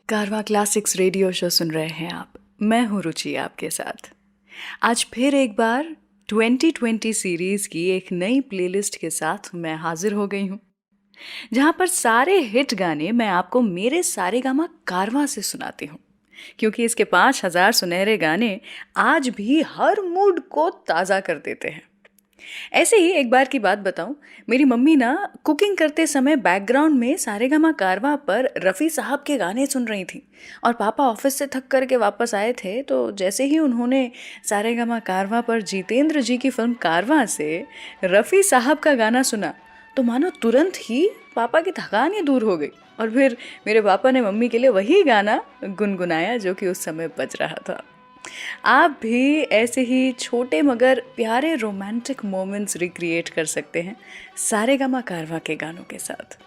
कारवां classics radio show सुन रहे हैं आप। मैं हूं रुचि आपके साथ। आज फिर एक बार 2020 सीरीज की एक नई प्लेलिस्ट के साथ मैं हाजिर हो गई हूं, जहां पर सारे हिट गाने मैं आपको मेरे सारेगामा कारवां से सुनाती हूं, क्योंकि इसके 5000 सुनहरे गाने आज भी हर मूड को ताज़ा कर देते हैं। ऐसे ही एक बार की बात बताऊं, मेरी मम्मी ना कुकिंग करते समय बैकग्राउंड में सारेगामा कारवां पर रफ़ी साहब के गाने सुन रही थी, और पापा ऑफिस से थक कर के वापस आए थे, तो जैसे ही उन्होंने सारेगामा कारवां पर जितेंद्र जी की फिल्म कारवां से रफ़ी साहब का गाना सुना, तो मानो तुरंत ही पापा की थकान ही दूर हो गई। और फिर मेरे पापा ने मम्मी के लिए वही गाना गुनगुनाया जो कि उस समय बज रहा था। आप भी ऐसे ही छोटे मगर प्यारे रोमांटिक मोमेंट्स रिक्रिएट कर सकते हैं सारेगामा कारवां के गानों के साथ।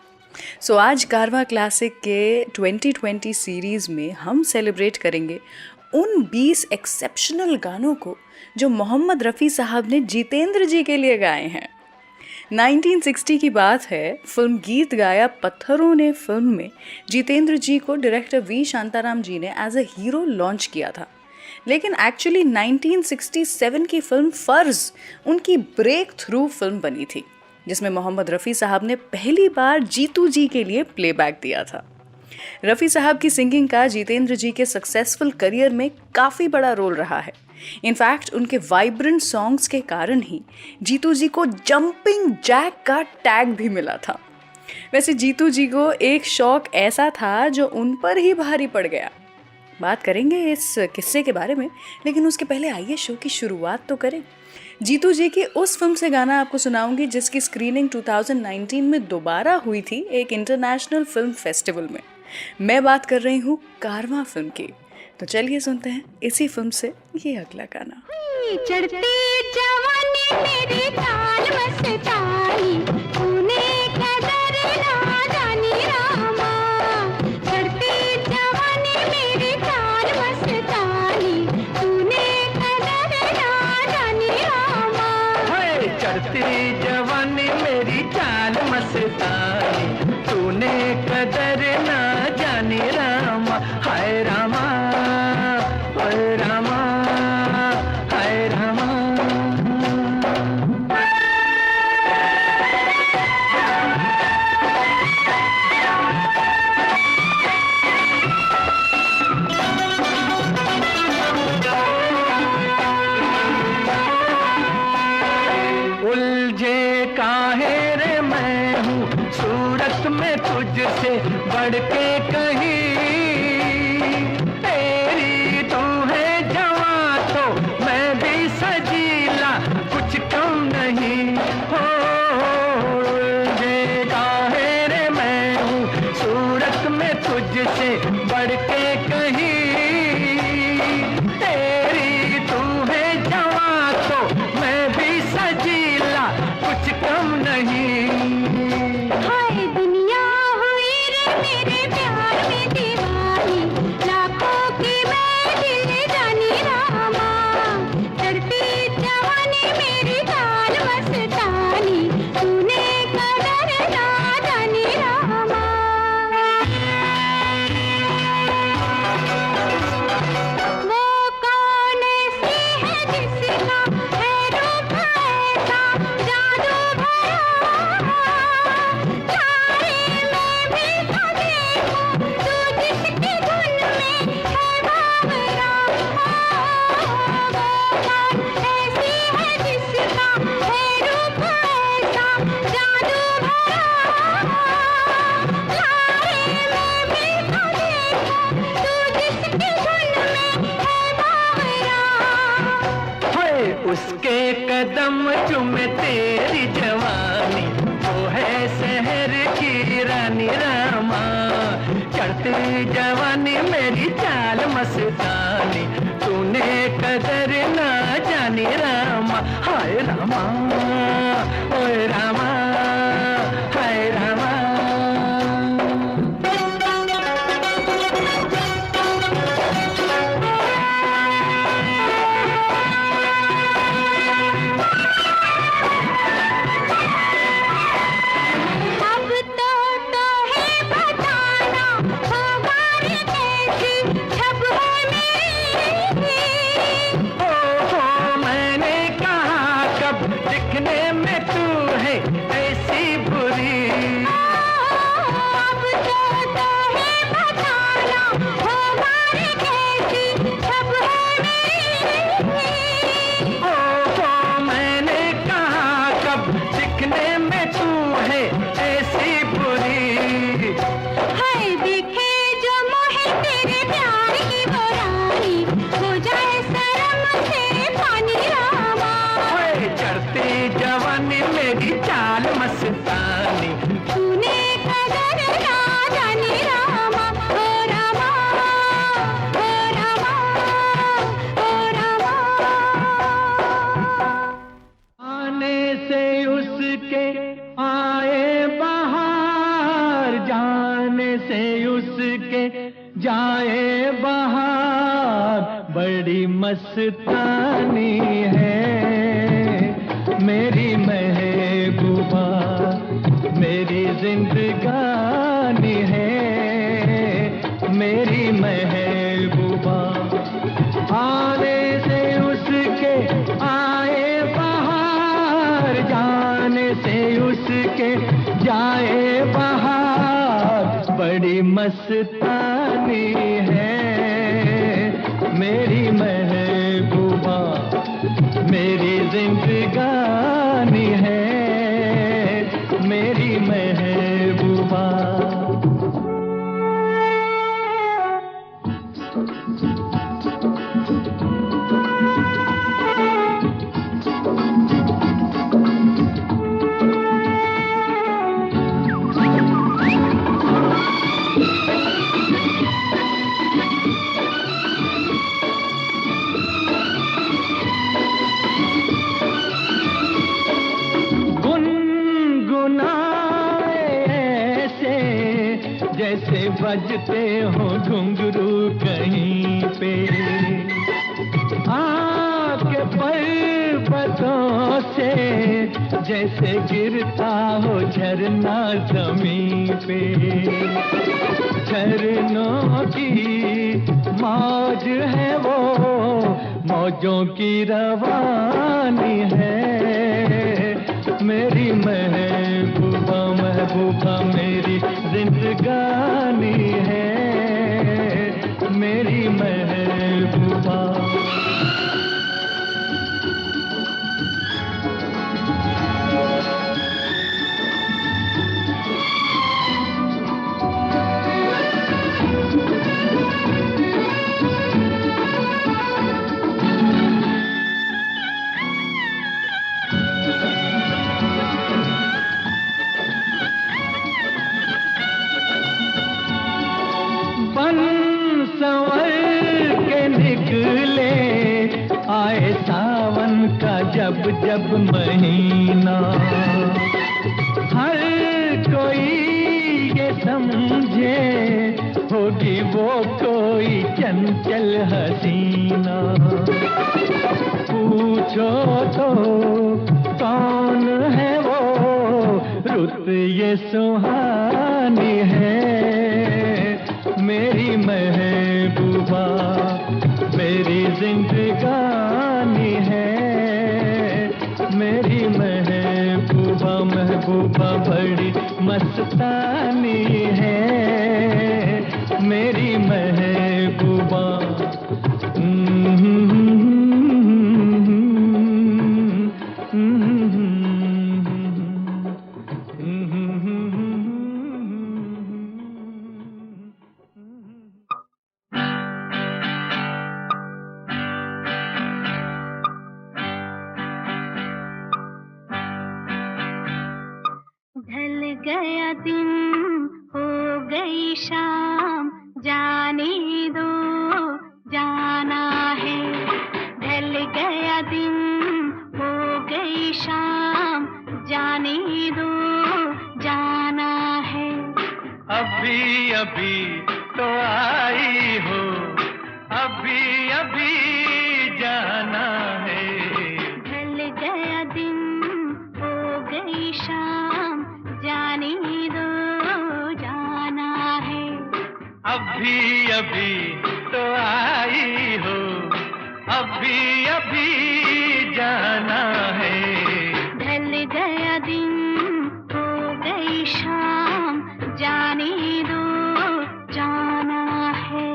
सो आज कारवां क्लासिक के 2020 सीरीज़ में हम सेलिब्रेट करेंगे उन 20 एक्सेप्शनल गानों को जो मोहम्मद रफ़ी साहब ने जितेंद्र जी के लिए गाए हैं। 1960 की बात है। फिल्म गीत गाया पत्थरों ने फिल्म में जितेंद्र जी को डायरेक्टर वी शांताराम जी ने एज अ हीरो लॉन्च किया था, लेकिन एक्चुअली 1967 की फिल्म फर्ज उनकी ब्रेक थ्रू फिल्म बनी थी, जिसमें मोहम्मद रफ़ी साहब ने पहली बार जीतू जी के लिए प्लेबैक दिया था। रफ़ी साहब की सिंगिंग का जितेंद्र जी के सक्सेसफुल करियर में काफ़ी बड़ा रोल रहा है। इनफैक्ट उनके वाइब्रेंट सॉन्ग्स के कारण ही जीतू जी को जंपिंग जैक का टैग भी मिला था। वैसे जीतू जी को एक शौक ऐसा था जो उन पर ही भारी पड़ गया। बात करेंगे इस किस्से के बारे में, लेकिन उसके पहले आइए शो की शुरुआत तो करें। जीतू जी की उस फिल्म से गाना आपको सुनाऊंगी जिसकी स्क्रीनिंग 2019 में दोबारा हुई थी एक इंटरनेशनल फिल्म फेस्टिवल में। मैं बात कर रही हूँ कारवां फिल्म की। तो चलिए सुनते हैं इसी फिल्म से ये अगला गाना। चढ़ते जवानी मेरी ताल मस्तानी, तूने कदर ना जानी रामा। चढ़ते जवानी मेरी ताल मस्तानी, तूने कदर ना जानी रामा। चढ़ती जवानी मेरी चाल मस्तानी, तूने कदर ना जानी रामा। हाय रामा, हाय रामा, हाय रामा। उलझे काहे रे मैं हूँ सूरत में तुझसे बढ़ के कहीं। तेरी तू है जवां तो मैं भी सजीला, कुछ कम नहीं हो। उलझे काहे रे मैं हूँ सूरत में तुझसे बढ़ के कहीं। तेरी तू है जवां तो मैं भी सजीला, कुछ कम नहीं। हाय दुनिया हुई रे मेरे प्यार में दीवानी, लाखों की मैं दिल जानी रामा। चढ़ती जवानी मेरी ताल मस्तानी, तूने कदर ना जानी रामा। वो कौन सी है जिसका है रूप ऐसा जादू भरा। तारे में भी तो देखो तू जिसकी धुन में है बावरा। वो कौन ऐसी है जिसका है रूप ऐसा जादू भरा। तारे में भी तो देखो तू जिसकी धुन में है बावरा। हाय उसके कदम चूमे तेरी जवानी, वो है शहर की रानी रामा। चढ़ती जवानी मेरी चाल मस्तानी, तूने कदर ना जानी रामा। हाय रामा, ओए रामा, हाय रामा। अब तो है बताना होगा रे जाए बहार, बड़ी मस्तानी है मेरी महबूबा, मेरी जिंदगानी है मेरी महबूबा। आने से उसके आए बहार, जाने से उसके जाए बहार, बड़ी मस्तानी है मेरी महबूबा, मेरी जिंदगानी है मेरी महबूबा। जैसे बजते हो घुंघरू कहीं पे, आपके पर्वतों से जैसे गिरता हो झरना जमीन पे। झरनों की मौज है वो, मौजों की रवानी है मेरी महबूबा, महबूबा मेरी जिंदगानी है मेरी महबूबा। संवर के निकले आए सावन का जब जब महीना, हर कोई ये समझे होगी वो कोई चंचल हसीना। पूछो तो कौन है वो, रुत ये सुहानी है मेरी महबूबा, मेरी जिंदगानी है मेरी महबूबा, महबूबा बड़ी मस्तानी है मेरी महबूबा। ढल गया दिन हो गई शाम, जाने दो जाना है। ढल गया दिन हो गई शाम, जाने दो जाना है। अभी अभी तो आई हो, अभी अभी जाना है। ढल गया दिन हो गई शाम, जाने दो जाना है। अभी अभी तो आई हो, अभी अभी जाना है। ढल गया दिन हो गई शाम, जाने दो जाना है।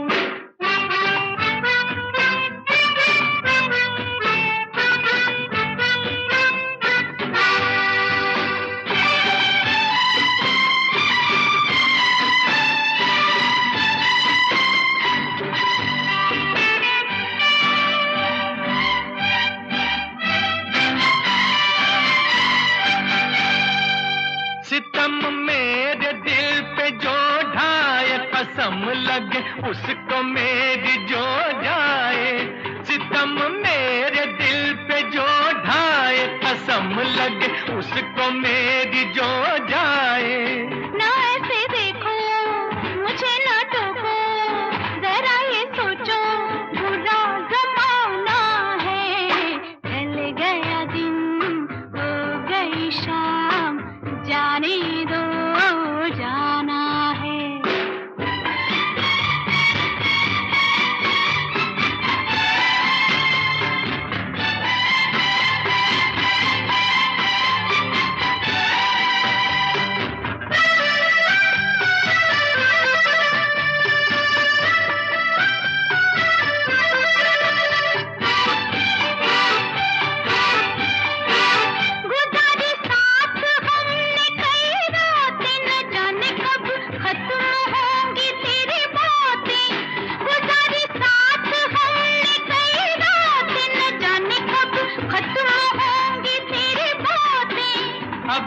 सितम मेरे दिल पे जो ढाए, कसम लगे उसको मेरी जो जाए। सितम मेरे दिल पे जो ढाए, कसम लगे उसको मेरी जो जाए। ना ऐसे देखो मुझे, ना टोको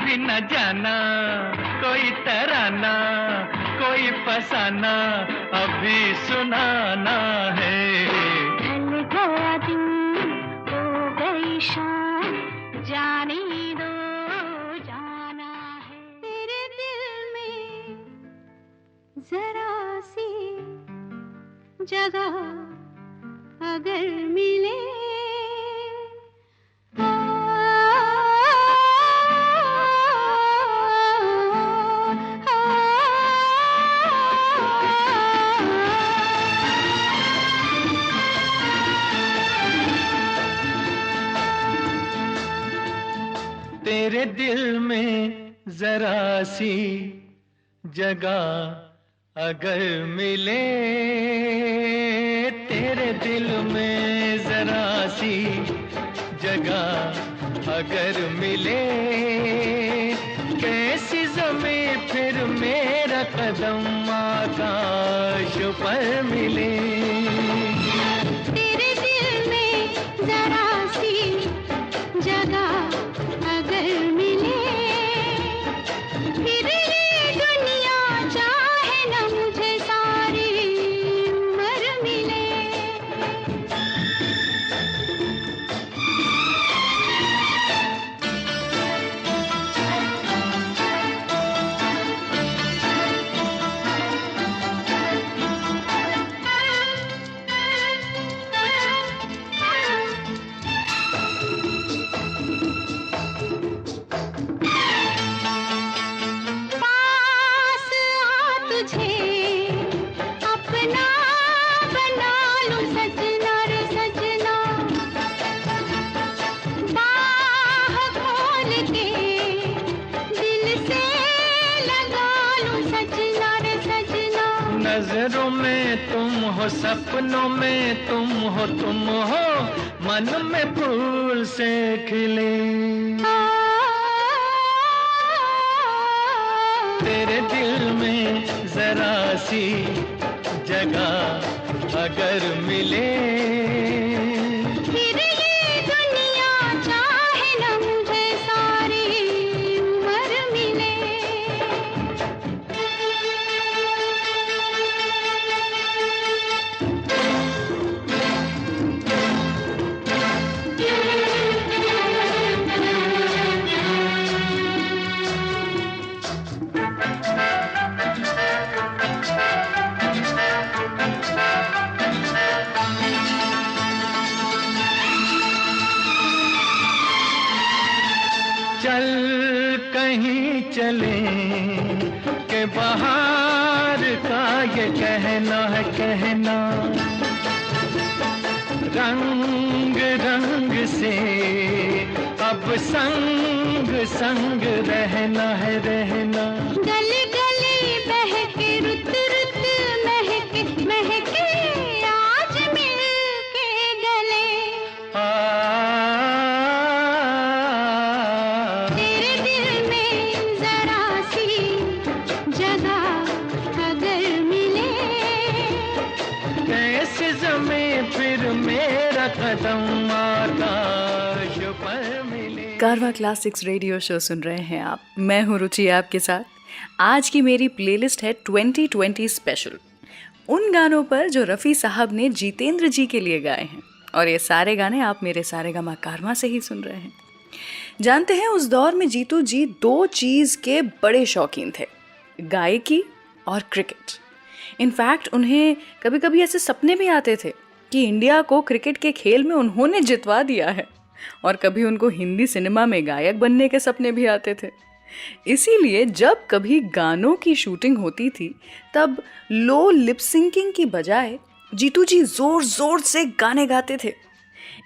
भी न जाना, कोई तराना, कोई फसाना अभी सुनाना है। ढल गया दिन, हो गई शाम, जाने दो जाना है। तेरे दिल में जरा सी जगह अगर मिले, तेरे दिल में जरा सी जगह अगर मिले, तेरे दिल में जरा सी जगह अगर मिले, कैसी ज़मीं फिर मेरा कदम आकाश पर मिले। तेरे दिल में जरा सी जगह अगर मिले, फिर ये दुनिया चाहे न मुझे सारी उम्र मिले। पास आ तुझे अपना बना लूं सजना रे सजना, बाह खोल के दिल से लगा लूं सजना रे सजना। नजरों में तुम हो, सपनों में तुम हो, तुम हो मन में फूल से खिले। तेरे दिल में जरा सी जगह अगर मिले, फिर ये दुनिया चाहे न मुझे सारी उम्र मिले। चल कहीं चले के बाहर का ये कहना है कहना, रंग रंग से अब संग संग रहना है रहना। गली गली बहके रुत रुत महके महके आज मिल के गले। तेरे दिल में जरा सी जगह अगर मिले, कैसे ज़मीं फिर मेरा कदम आकाश पर मिले। कारवा क्लासिक्स रेडियो शो सुन रहे हैं आप। मैं हूँ रुचि आपके साथ। आज की मेरी प्लेलिस्ट है 2020 स्पेशल, उन गानों पर जो रफ़ी साहब ने जितेंद्र जी के लिए गाए हैं। और ये सारे गाने आप मेरे सारेगामा कारवा से ही सुन रहे हैं। जानते हैं, उस दौर में जीतू जी दो चीज़ के बड़े शौकीन थे, गायकी और क्रिकेट। इनफैक्ट उन्हें कभी कभी ऐसे सपने भी आते थे कि इंडिया को क्रिकेट के खेल में उन्होंने जितवा दिया है, और कभी उनको हिंदी सिनेमा में गायक बनने के सपने भी आते थे। इसीलिए जब कभी गानों की शूटिंग होती थी तब लो लिप सिंकिंग की बजाय जीतू जी जोर जोर से गाने गाते थे।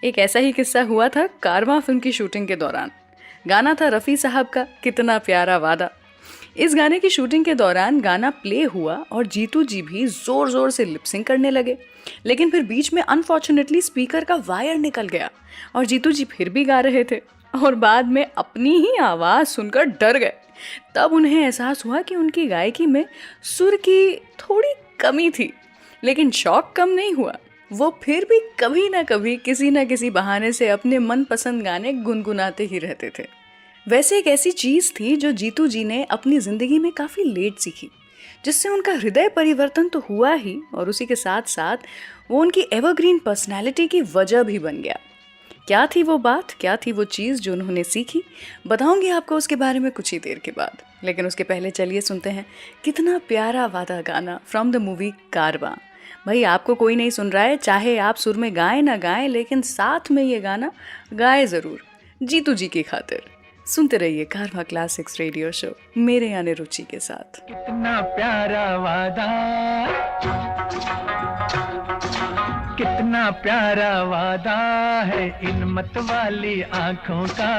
एक ऐसा ही किस्सा हुआ था कारवां फिल्म की शूटिंग के दौरान। गाना था रफ़ी साहब का कितना प्यारा वादा। इस गाने की शूटिंग के दौरान गाना प्ले हुआ और जीतू जी भी जोर जोर से लिपसिंग करने लगे, लेकिन फिर बीच में अनफॉर्चुनेटली स्पीकर का वायर निकल गया और जीतू जी फिर भी गा रहे थे और बाद में अपनी ही आवाज़ सुनकर डर गए। तब उन्हें एहसास हुआ कि उनकी गायकी में सुर की थोड़ी कमी थी, लेकिन शौक कम नहीं हुआ। वो फिर भी कभी ना कभी किसी न किसी बहाने से अपने मनपसंद गाने गुनगुनाते ही रहते थे। वैसे एक ऐसी चीज़ थी जो जीतू जी ने अपनी ज़िंदगी में काफ़ी लेट सीखी, जिससे उनका हृदय परिवर्तन तो हुआ ही और उसी के साथ साथ वो उनकी एवरग्रीन पर्सनैलिटी की वजह भी बन गया। क्या थी वो बात, क्या थी वो चीज़ जो उन्होंने सीखी, बताऊंगी आपको उसके बारे में कुछ ही देर के बाद। लेकिन उसके पहले चलिए सुनते हैं कितना प्यारा वादा गाना फ्रॉम द मूवी कारवां। भाई आपको कोई नहीं सुन रहा है, चाहे आप सुर में गाएं ना गाएं, लेकिन साथ में ये गाना गाए ज़रूर, जीतू जी की खातिर। सुनते रहिए कारवां क्लासिक्स रेडियो शो मेरे यानी रुचि के साथ। कितना प्यारा वादा, कितना प्यारा वादा है इन मत वाली आंखों का,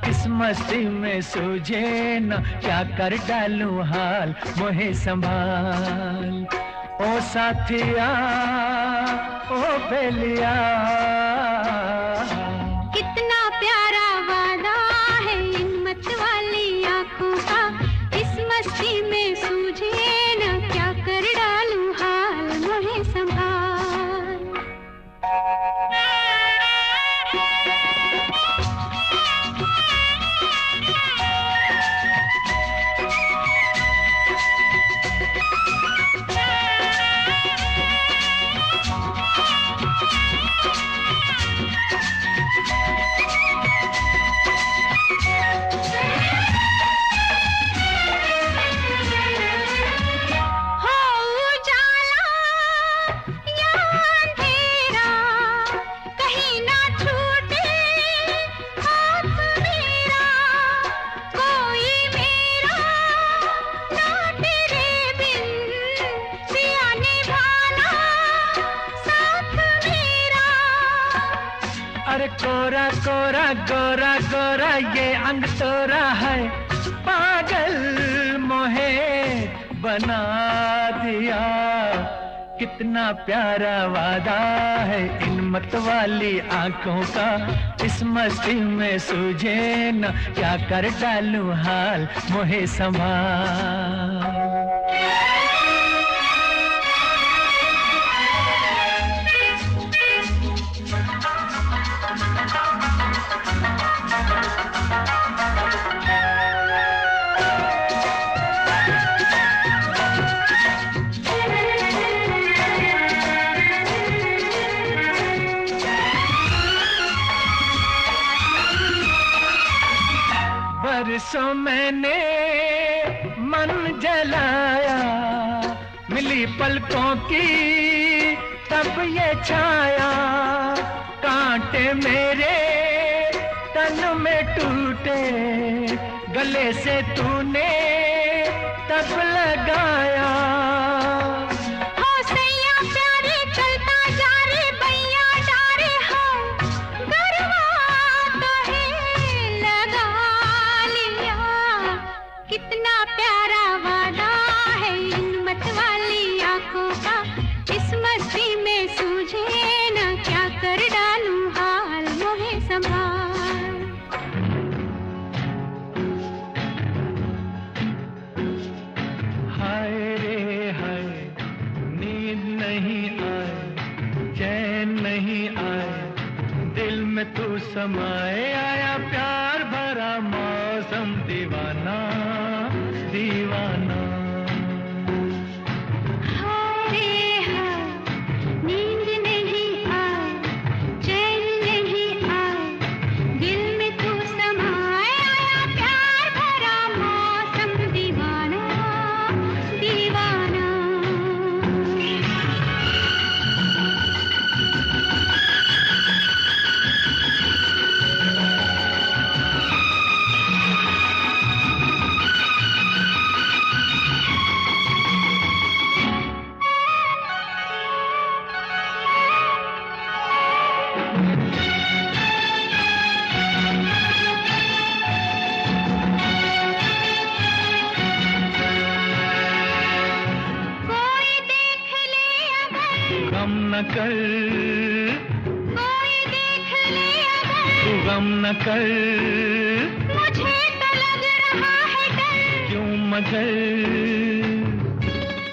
इस मस्ती में सूझे न क्या कर डालूं हाल, मोहे संभाल ओ साथिया ओ बेलिया। कितना प्यारा वादा है इन मत वाली आंखों का, इस मस्ती में सूझे न क्या कर डालूं हाल, मोहे संभाल। अरे कोरा कोरा गोरा गोरा ये अंग तोरा है, पागल मोहे बना दिया। कितना प्यारा वादा है इन मत वाली आंखों का, इस मस्ती में सूझे न क्या कर डालूं हाल, मोहे संभाल। बरसों मैंने मन जलाया, मिली पलकों की तब ये छाया, कांटे मेरे तन में टूटे, गले से तूने तब लगाया। तू समाए आया प्यार भरा मौसम, दीवाना दीवाना। नींद नहीं आए, चैन नहीं आए, दिल में तू समाए आया प्यार भरा मौसम, दीवाना दीवाना। न कर, कोई देख ले अगर, तू गम न कर, मुझे तो लग रहा है डर, क्यों मगर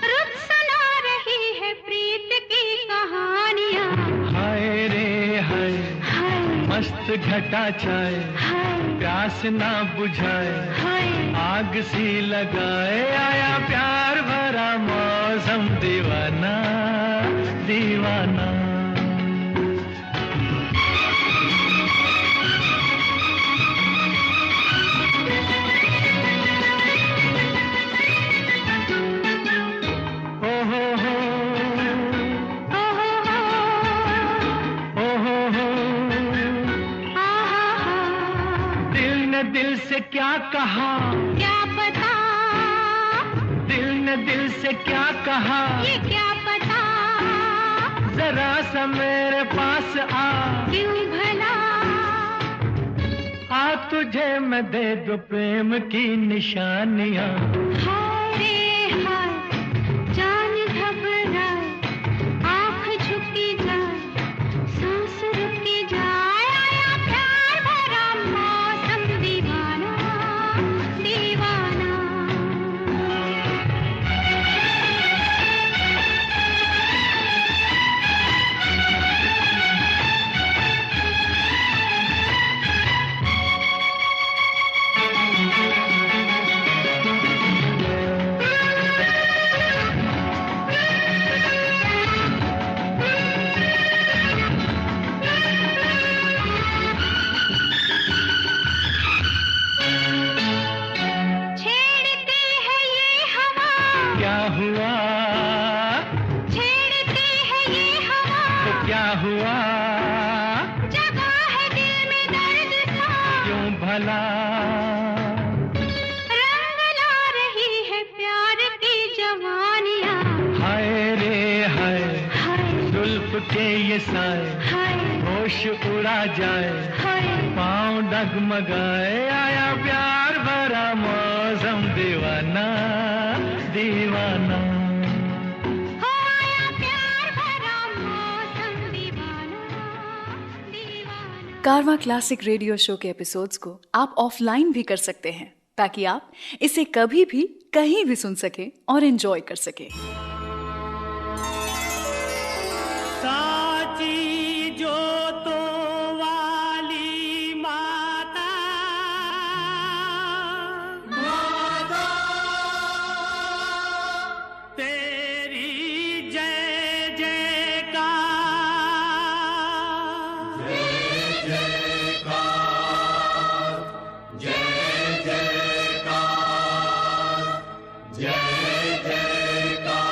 रुत सुना रही है प्रीत की कहानियाँ। हाय रे हाय, हाय मस्त घटा छाए, हाय प्यास ना बुझाए, हाय आग सी लगाए, आया प्यार भरा मौसम दीवाना दीवाना। दिल से क्या कहा, क्या पता, दिल ने दिल से क्या कहा, ये क्या पता, जरा सा मेरे पास आ, क्यों भला, आ तुझे मैं दे दूं प्रेम की निशानियां। हाय रे हाय, जान घबराए, आँख झुकी जाए, सांस रुकी जाए, आया प्यार भरा मौसम दीवाना दीवाना। छेड़ती है ये हवा, क्या हुआ छेड़ती है ये हवा, तो क्या हुआ, जगा है दिल में दर्द सा, क्यों भला, रंग ला रही है प्यार की जवानियाँ। हाय रे हाय, हाय जुल्फ के ये साए, हाय होश उड़ा जाए, हाय, पाँव डगमगाए, आया प्यार भरा मौसम दीवाना दीवाना। हो आया प्यार भरा मौसम दीवाना दीवाना। कारवां क्लासिक रेडियो शो के एपिसोड्स को आप ऑफलाइन भी कर सकते हैं ताकि आप इसे कभी भी कहीं भी सुन सके और एंजॉय कर सके। साची जोतों वाली माता, माता तेरी जय जयकार, जय जयकार, जय जयकार, जय जयकार।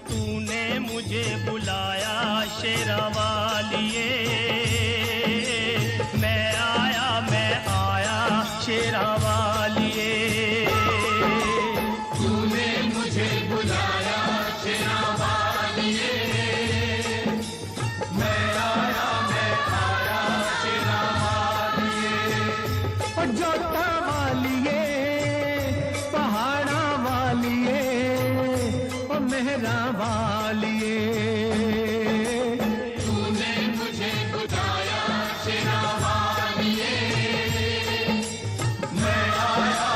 तूने मुझे बुलाया शेरा वालिए, मैं आया शेरा वालिए। तूने मुझे बुलाया शेरा वालिए, मैं आया शेरा वालिए। और जोता वालिए, पहाड़ा वालिए, और मेहरा वालिए, तूने मुझे बुलाया शेरा वालिए, मैं आया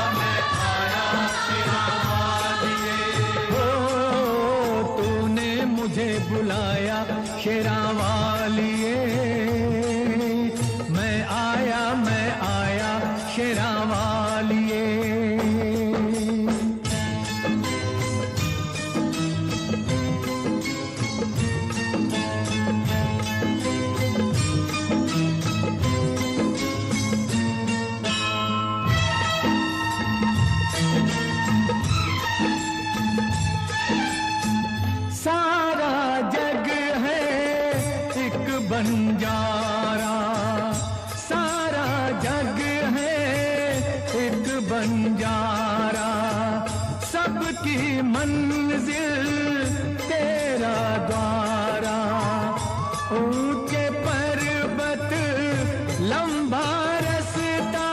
शेरा वालिए। ओ तूने मुझे बुलाया शेरा वालिए, मैं आया शेरा वालिए। सारा जग है एक बंजारा, सारा जग है एक बंजारा, सबकी मंजिल तेरा द्वारा। ऊंचे पर्वत लंबा रास्ता,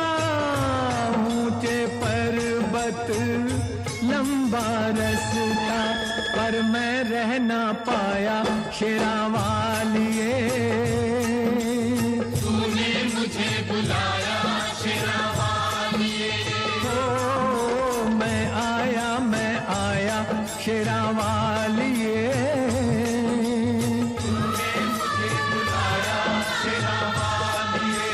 ऊंचे पर्वत लंबा रास्ता पर मैं रह ना पाया शेरा वालिए। तूने मुझे बुलाया शेरा वालिए। ओ मैं आया शेरा वालिए। तूने मुझे बुलाया शेरा वालिए।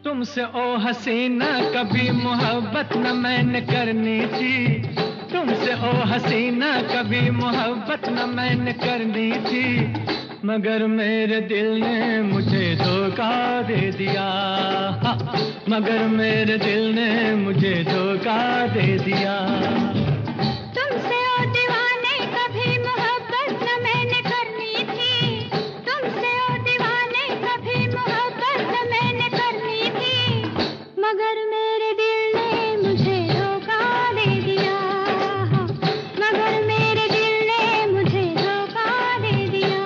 तुमसे ओ हसीना कभी मोहब्बत न मैंने करनी थी। तुमसे ओ हसीना कभी मोहब्बत न मैंने करनी थी, मगर मेरे दिल ने मुझे धोखा दे दिया। हाँ, मगर मेरे दिल ने मुझे धोखा दे दिया। तुमसे ओ दीवाने कभी मोहब्बत न मैंने करनी थी। तुमसे ओ दीवाने कभी मोहब्बत न मैंने करनी थी, मगर मेरे दिल ने मुझे धोखा दे दिया। मगर मेरे दिल ने मुझे धोखा दे दिया।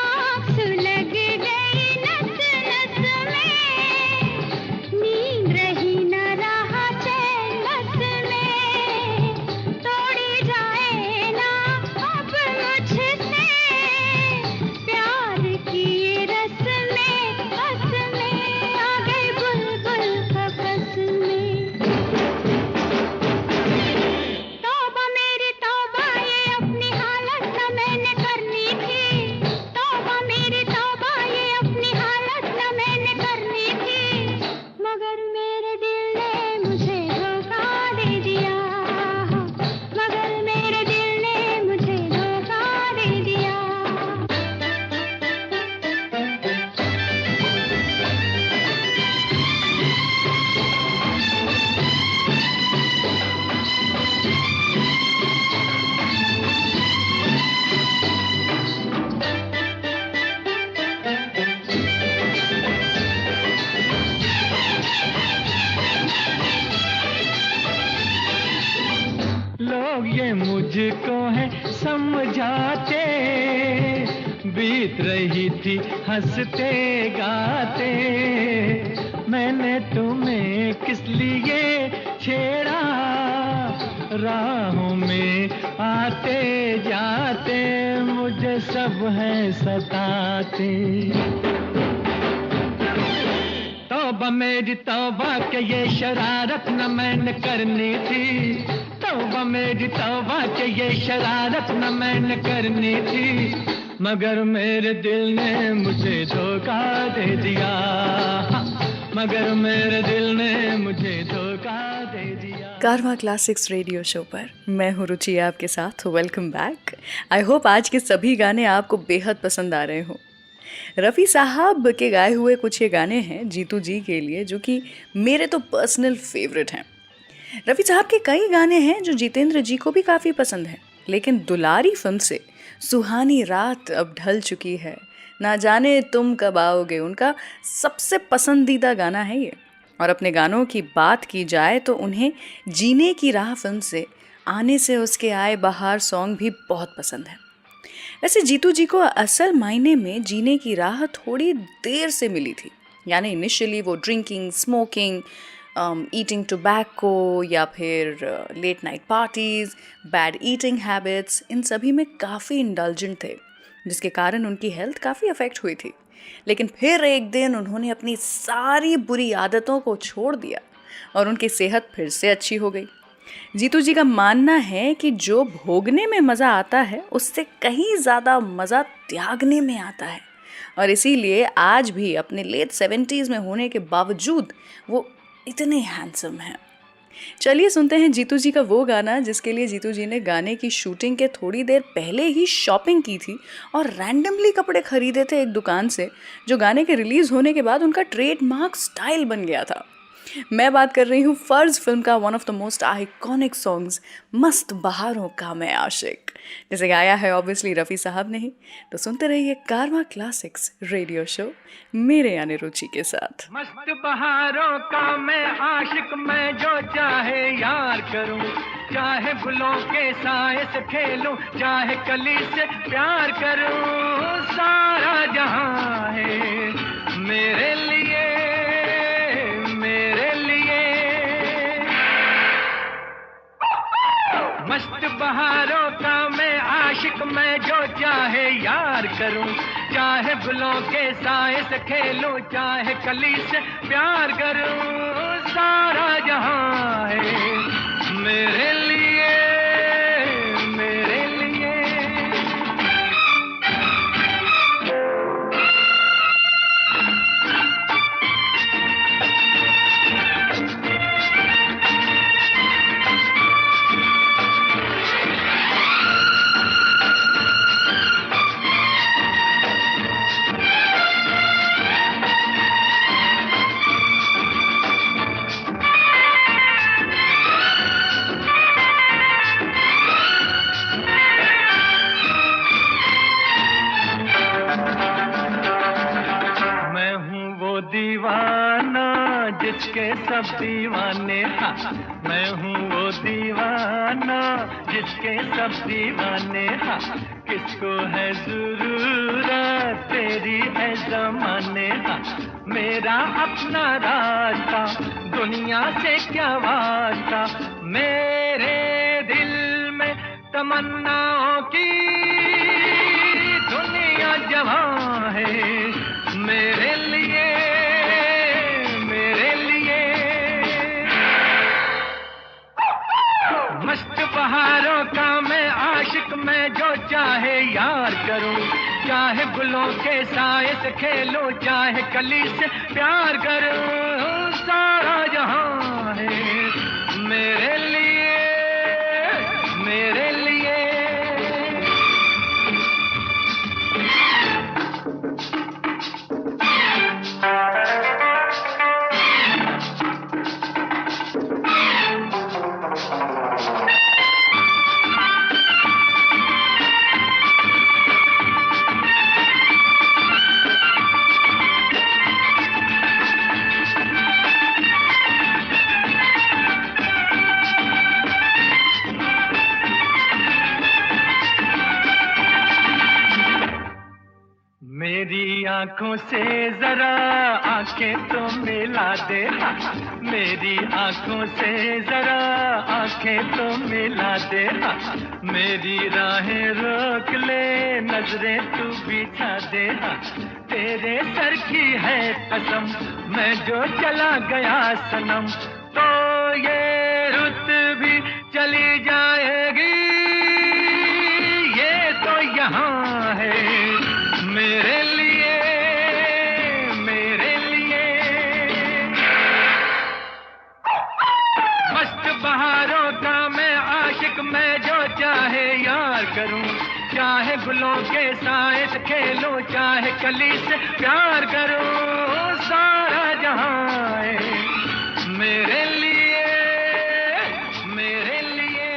आँख सुलग गई नस नस में, नींद रही न रहा चैन बस में। तोड़ी जाए ना अब मुझसे प्यार की ये रस्में, बस में आ गई बुलबुल कफस में। तौबा मेरी तौबा ये अपनी हालत न मैंने करनी थी। तौबा मेरी तौबा ये अपनी हालत न मैंने करनी थी, मगर मेरे दिल ने मुझे धोखा दे दिया। मगर मेरे दिल ने मुझे धोखा दे दिया। लोग ये मुझको है समझाते, बीत रही थी हंसते गाते। मैंने तुम्हें किस लिए छेड़ा, राहों में आते जाते मुझे सब है सताते। तौबा मेरी तौबा के ये शरारत न मैंने करनी थी। तौबा मेरी तौबा के ये शरारत न मैंने करनी थी, मगर मेरे दिल ने मुझे धोखा दे दिया। हाँ, मगर मेरे दिल ने मुझे धोखा दे दिया। कारवां क्लासिक्स रेडियो शो पर मैं हूँ रुचि आपके साथ। Welcome back. आई होप आज के सभी गाने आपको बेहद पसंद आ रहे हों। रफ़ी साहब के गाए हुए कुछ ये गाने हैं जीतू जी के लिए, जो कि मेरे तो पर्सनल फेवरेट हैं। रफ़ी साहब के कई गाने हैं जो जितेंद्र जी को भी काफ़ी पसंद हैं, लेकिन दुलारी फिल्म से सुहानी रात अब ढल चुकी है, ना जाने तुम कब आओगे, उनका सबसे पसंदीदा गाना है ये। और अपने गानों की बात की जाए तो उन्हें जीने की राह फिल्म से आने से उसके आए बहार सॉन्ग भी बहुत पसंद है। वैसे जीतू जी को असल मायने में जीने की राह थोड़ी देर से मिली थी, यानी इनिशियली वो ड्रिंकिंग, स्मोकिंग, ईटिंग टोबैको या फिर late night parties, bad eating habits, इन सभी में काफ़ी इंडल्जेंट थे, जिसके कारण उनकी हेल्थ काफ़ी अफेक्ट हुई थी। लेकिन फिर एक दिन उन्होंने अपनी सारी बुरी आदतों को छोड़ दिया और उनकी सेहत फिर से अच्छी हो गई। जीतू जी का मानना है कि जो भोगने में मज़ा आता है उससे कहीं ज़्यादा मज़ा त्यागने में आता है, और इसीलिए आज भी अपने लेट 70s में होने के बावजूद वो इतने हैंडसम हैं। चलिए सुनते हैं जीतू जी का वो गाना जिसके लिए जीतू जी ने गाने की शूटिंग के थोड़ी देर पहले ही शॉपिंग की थी और रैंडमली कपड़े खरीदे थे एक दुकान से, जो गाने के रिलीज़ होने के बाद उनका ट्रेडमार्क स्टाइल बन गया था। मैं बात कर रही हूँ फर्ज फिल्म का one of the most iconic songs मस्त बहारों का मैं आशिक, जिसे गाया है ऑब्वियसली रफ़ी साहब ने ही। तो सुनते रहिए कारवा क्लासिक्स रेडियो शो मेरे यानी रुचि के साथ। मस्त बहारों का मैं आशिक, मैं जो चाहे यार करूं, चाहे गुलों के साए से खेलूं, चाहे कली से प्यार करूं, सारा जहां है मेरे लिए, मेरे लिए। मस्त बहारों का मैं आशिक, मैं जो चाहे यार करूं, चाहे गुलों के साए से खेलूं, चाहे कली से प्यार करूं, सारा जहां है मेरे लिए, मेरे लिए। दीवाना जिसके सब दीवाने, हाँ मैं हूँ वो दीवाना जिसके सब दीवाने, हाँ किसको है जरूरत तेरी है ज़माने, हाँ मेरा अपना रास्ता दुनिया से क्या वास्ता, मेरे दिल में तमन्नाओं की दुनिया जवां है मेरे लिए, मेरे लिए। मस्त बहारों का मैं आशिक, मैं जो चाहे यार करूं, चाहे गुलों के साए से खेलूं, चाहे कली से प्यार करूं, सारा जहां है मेरे लिए, मेरे लिए। मेरी आंखों से जरा आंखें तो मिला दे, मेरी आंखों से जरा आंखें तो मिला दे, मेरी राहें रोक ले नजरें तू बिछा दे, तेरे सर की है कसम मैं जो चला गया सनम, तो ये रुत भी चली जाएगी, ये तो यहाँ है मेरे लिए, मेरे लिए। मस्त बहारों का मैं आशिक, मैं जो चाहे यार करूं, चाहे गुलों के साए से खेलूं, चाहे कली से प्यार करूं, सारा जहां है मेरे लिए, मेरे लिए।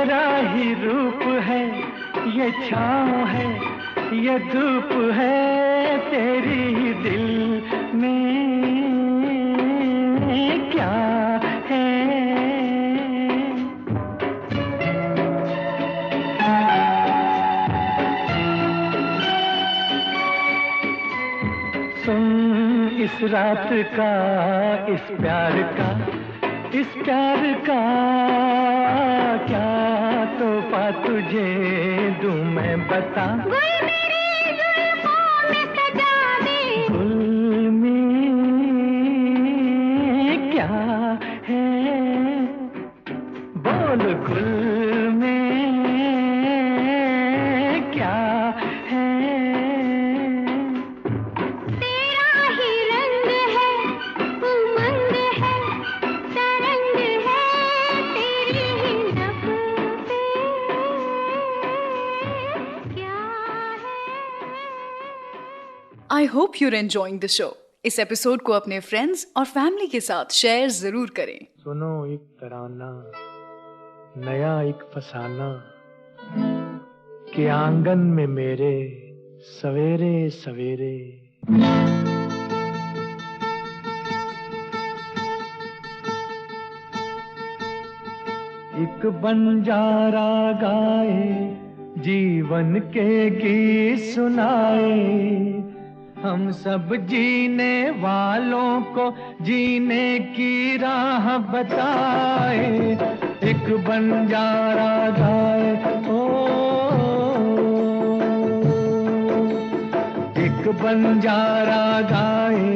तेरा ही रूप है, ये छाँव है, ये धूप है, तेरी ही दिल में क्या है। सुन इस रात का, इस प्यार का, इस प्यार का क्या तोहफा तुझे दूं मैं बता। गुल मेरी जुल्फों में सजा दे, गुल में क्या है, बोल गुल में क्या है। तेरा ही रंग है, उमंग है, तरंग है, तेरी ही नब्ज़ पे क्या है। I hope your enjoying the show. इस एपिसोड को अपने फ्रेंड्स और फैमिली के साथ शेयर जरूर करें। सुनो एक तराना, नया एक फसाना, कि आंगन में मेरे सवेरे सवेरे। एक बंजारा गाए, जीवन के गीत सुनाए, हम सब जीने वालों को जीने की राह बताए। एक बंजारा गाए, ओ एक बंजारा गाए,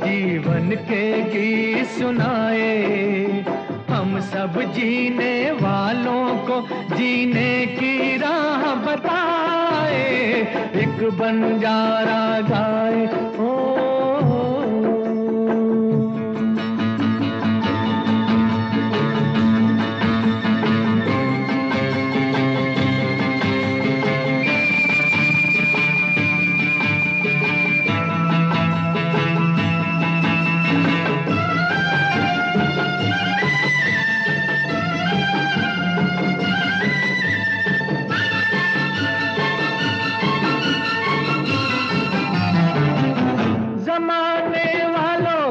जीवन के गीत सुनाए, हम सब जीने वालों को जीने की राह बताए। एक बंजारा गाए, ओ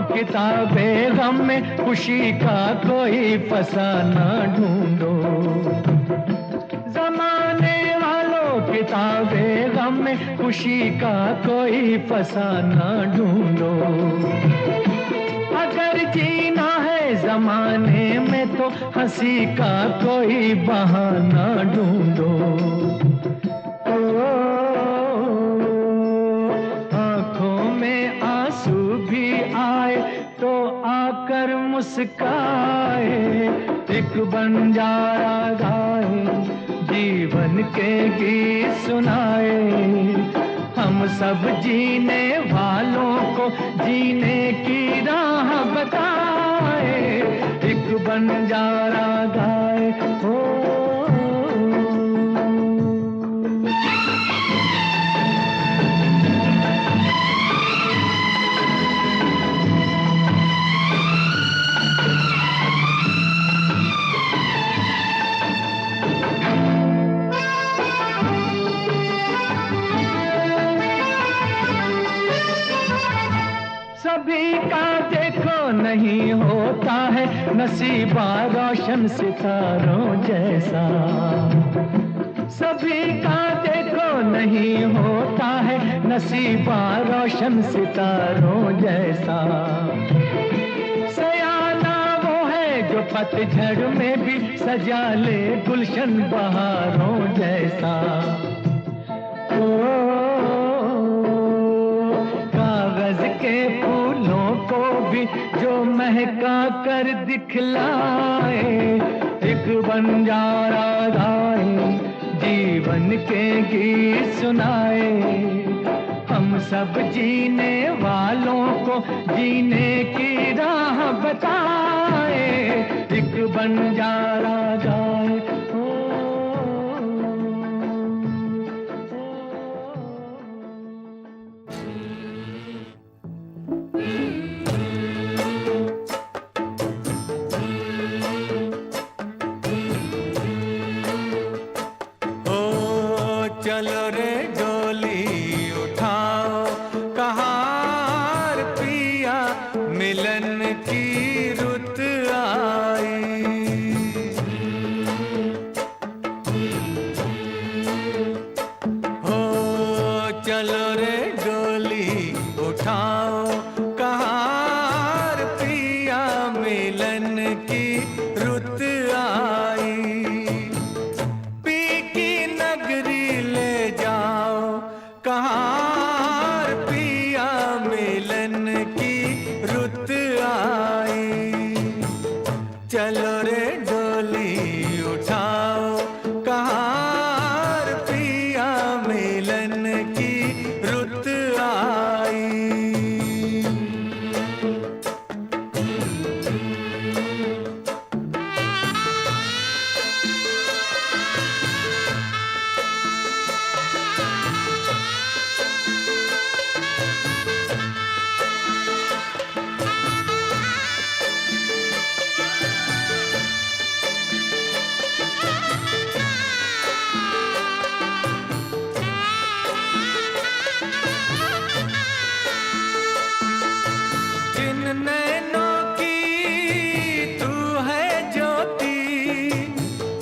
किताबें गम में खुशी का कोई फसाना ढूंढो। जमाने वालों किताबें गम में खुशी का कोई फसाना ढूंढो। अगर जीना है जमाने में तो हंसी का कोई बहाना ढूंढो। आंखों में आंसू भी आए तो आकर मुस्काए। एक बंजारा गाए, जीवन के गीत सुनाए, हम सब जीने वालों को जीने की राह बताए। एक बंजारा गाए, हो सभी का देखो नहीं होता है नसीबा रोशन सितारों जैसा। सभी का देखो नहीं होता है नसीबा रोशन सितारों जैसा। सयाना वो है जो पतझड़ में भी सजा ले गुलशन बहारों जैसा। कागज के फूलों को भी जो महका कर दिखलाए। एक बंजारा गाए, जीवन के गीत सुनाए, हम सब जीने वालों को जीने की राह बताए। एक बंजारा गाए, चलो रे डोली उठाओ कहार पिया मिलन की रुत आई। हो चलो रे डोली उठाओ कहार पिया मिलन की रुत आई। पी की नगरी ले जाओ कहार पिया मिलन की रुत आई। चलो रे डोली उठाओ कहार पिया मिलन की रुत आई। जिन नैनों की तू है ज्योति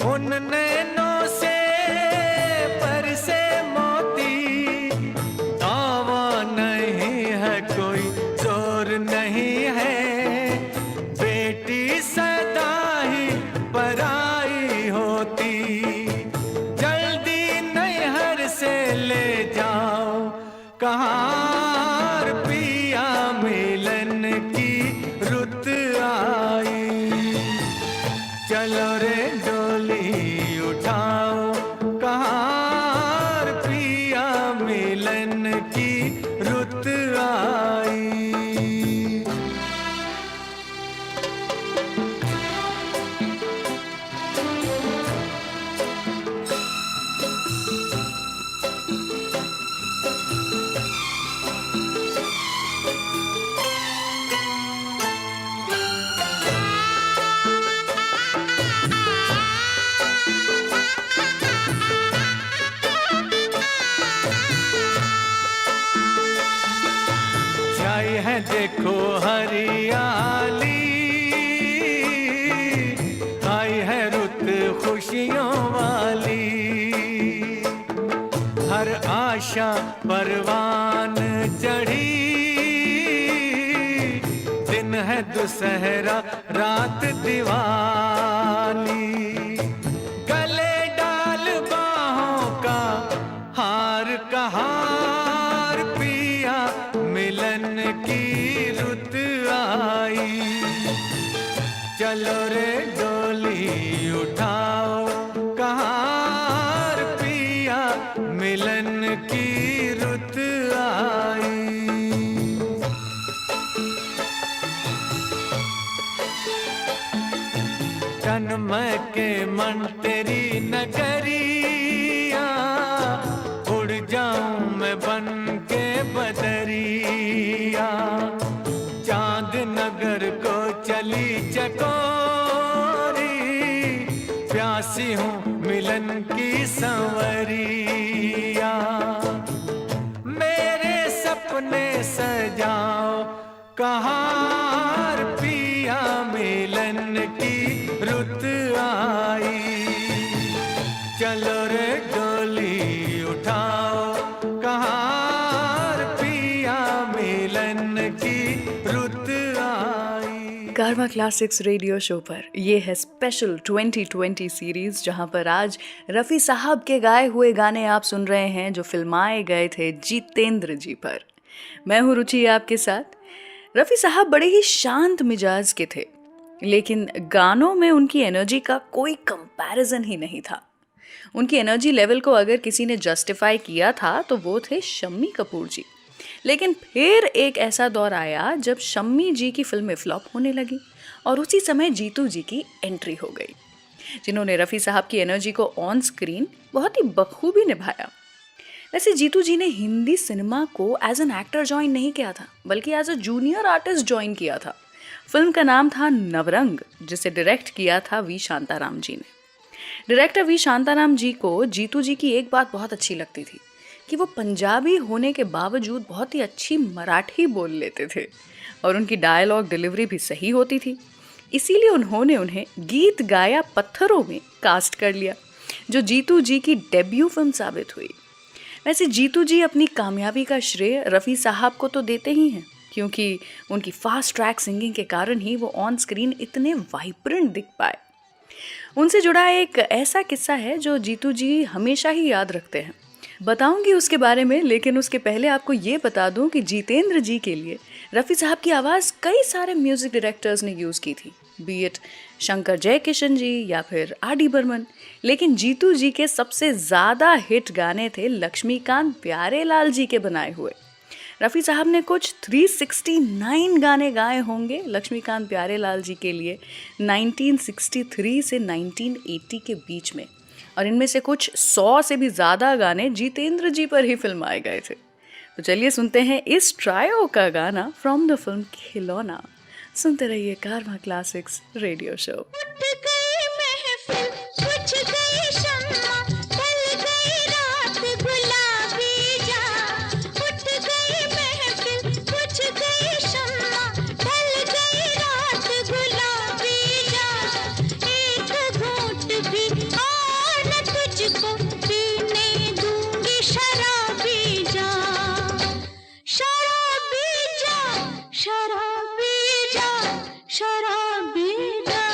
उन नैनों से बरसे मोती। दावा नहीं है कोई जोर नहीं है बेटी सदा ही पराई होती। जल्दी नैहर से ले जाओ कहार पिया मिलन की रुत आई। चलो रे डोली उठाओ कहार पिया मिलन की रुत आई। छाई है देखो हरियाली आई है रुत खुशियों वाली। हर आशा परवान चढ़ी दिन है दुसहरा रात दिवाली। गले डाल बाहों का हार कहार पिया मिलन की रुत आई। चलो रे डोली उठाओ कहार पिया मिलन की रुत आई। तन्मय के मन तेरी नगरिया उड़ जाऊं मैं बन के बदरिया। चांद नगर को चली चकोरी प्यासी हूँ मिलन की संवरिया। मेरे सपने सजाओ कहार पिया मिलन की रुत आई। चलो रे डोली उठाओ कहार पिया मिलन की रुत आई। कारवा क्लासिक्स रेडियो शो पर ये है स्पेशल 2020 सीरीज, जहां पर आज रफ़ी साहब के गाए हुए गाने आप सुन रहे हैं जो फिल्माए गए थे जितेंद्र जी पर। मैं हूँ रुचि आपके साथ। रफ़ी साहब बड़े ही शांत मिजाज के थे, लेकिन गानों में उनकी एनर्जी का कोई कंपैरिजन ही नहीं था। उनकी एनर्जी लेवल को अगर किसी ने जस्टिफाई किया था तो वो थे शम्मी कपूर जी। लेकिन फिर एक ऐसा दौर आया जब शम्मी जी की फिल्में फ्लॉप होने लगी और उसी समय जीतू जी की एंट्री हो गई, जिन्होंने रफ़ी साहब की एनर्जी को ऑन स्क्रीन बहुत ही बखूबी निभाया। वैसे जीतू जी ने हिंदी सिनेमा को एज एन एक्टर ज्वाइन नहीं किया था, बल्कि as a junior artist join किया था। फिल्म का नाम था नवरंग, जिसे डायरेक्ट किया था वी शांताराम जी ने। डायरेक्टर वी शांताराम जी को जीतू जी की एक बात बहुत अच्छी लगती थी कि वो पंजाबी होने के बावजूद बहुत ही अच्छी मराठी बोल लेते थे और उनकी डायलॉग डिलीवरी भी सही होती थी। इसीलिए उन्होंने उन्हें गीत गाया पत्थरों में कास्ट कर लिया, जो जीतू जी की डेब्यू फिल्म साबित हुई। वैसे जीतू जी अपनी कामयाबी का श्रेय रफ़ी साहब को तो देते ही हैं, क्योंकि उनकी फास्ट ट्रैक सिंगिंग के कारण ही वो ऑन स्क्रीन इतने वाइब्रेंट दिख पाए। उनसे जुड़ा एक ऐसा किस्सा है जो जीतू जी हमेशा ही याद रखते हैं, बताऊंगी उसके बारे में। लेकिन उसके पहले आपको ये बता दूं कि जितेंद्र जी के लिए रफ़ी साहब की आवाज़ कई सारे म्यूज़िक डायरेक्टर्स ने यूज़ की थी, बी इट शंकर जयकिशन जी या फिर आर.डी. बर्मन। लेकिन जीतू जी के सबसे ज़्यादा हिट गाने थे लक्ष्मीकांत प्यारेलाल जी के बनाए हुए। रफ़ी साहब ने कुछ 369 गाने गाए होंगे लक्ष्मीकांत प्यारेलाल जी के लिए 1963 से 1980 के बीच में, और इनमें से कुछ 100 से भी ज़्यादा गाने जितेंद्र जी पर ही फिल्माए गए थे। तो चलिए सुनते हैं इस ट्रायो का गाना फ्रॉम द फिल्म खिलौना। सुनते रहिए कारवां क्लासिक्स रेडियो शो। उठ गई महफिल, बुझ गई शम्मा, ढल गई रात गुलाबी जा। उठ गई महफिल, बुझ गई शम्मा, ढल गई रात गुलाबी जा। एक घूंट भी और न तुझको पीने दूंगी शराबी जा। शराबी जा, शराबी जा, शराबी जा।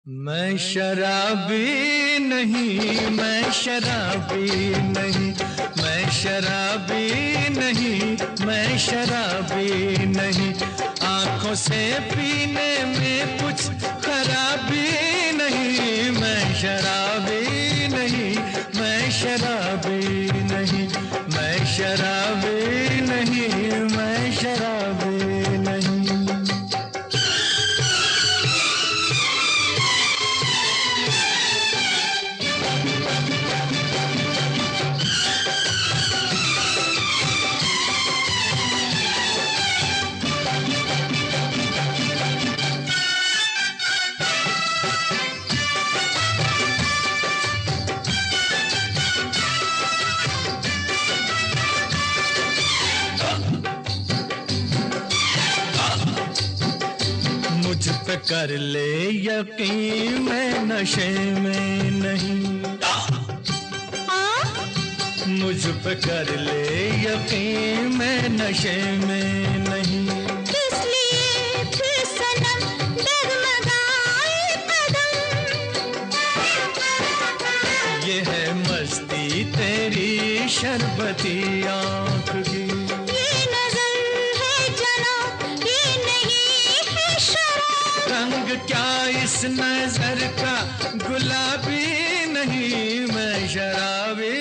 मैं शराबी नहीं, मैं शराबी नहीं, मैं शराबी नहीं, मैं शराबी नहीं। आंखों से पीने में कुछ खराबी नहीं। मैं शराबी नहीं, मैं शराबी नहीं, मैं शराबी नहीं, मैं शराबी नहीं। मुझ पे कर ले यकीन, मैं नशे में नहीं। मुझ पे कर ले यकीन, मैं नशे में नहीं। किस लिए फिर सनम डगमगाए कदम। ये है मस्ती तेरी शरबती आँख की। ये नजर है जनाब, ये नहीं है शराब। रंग क्या इस नजर का गुलाबी नहीं। मैं शराबी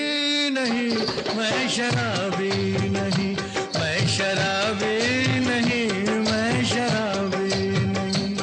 नहीं, मैं शराबी नहीं, मैं शराबी नहीं, मैं शराबी नहीं।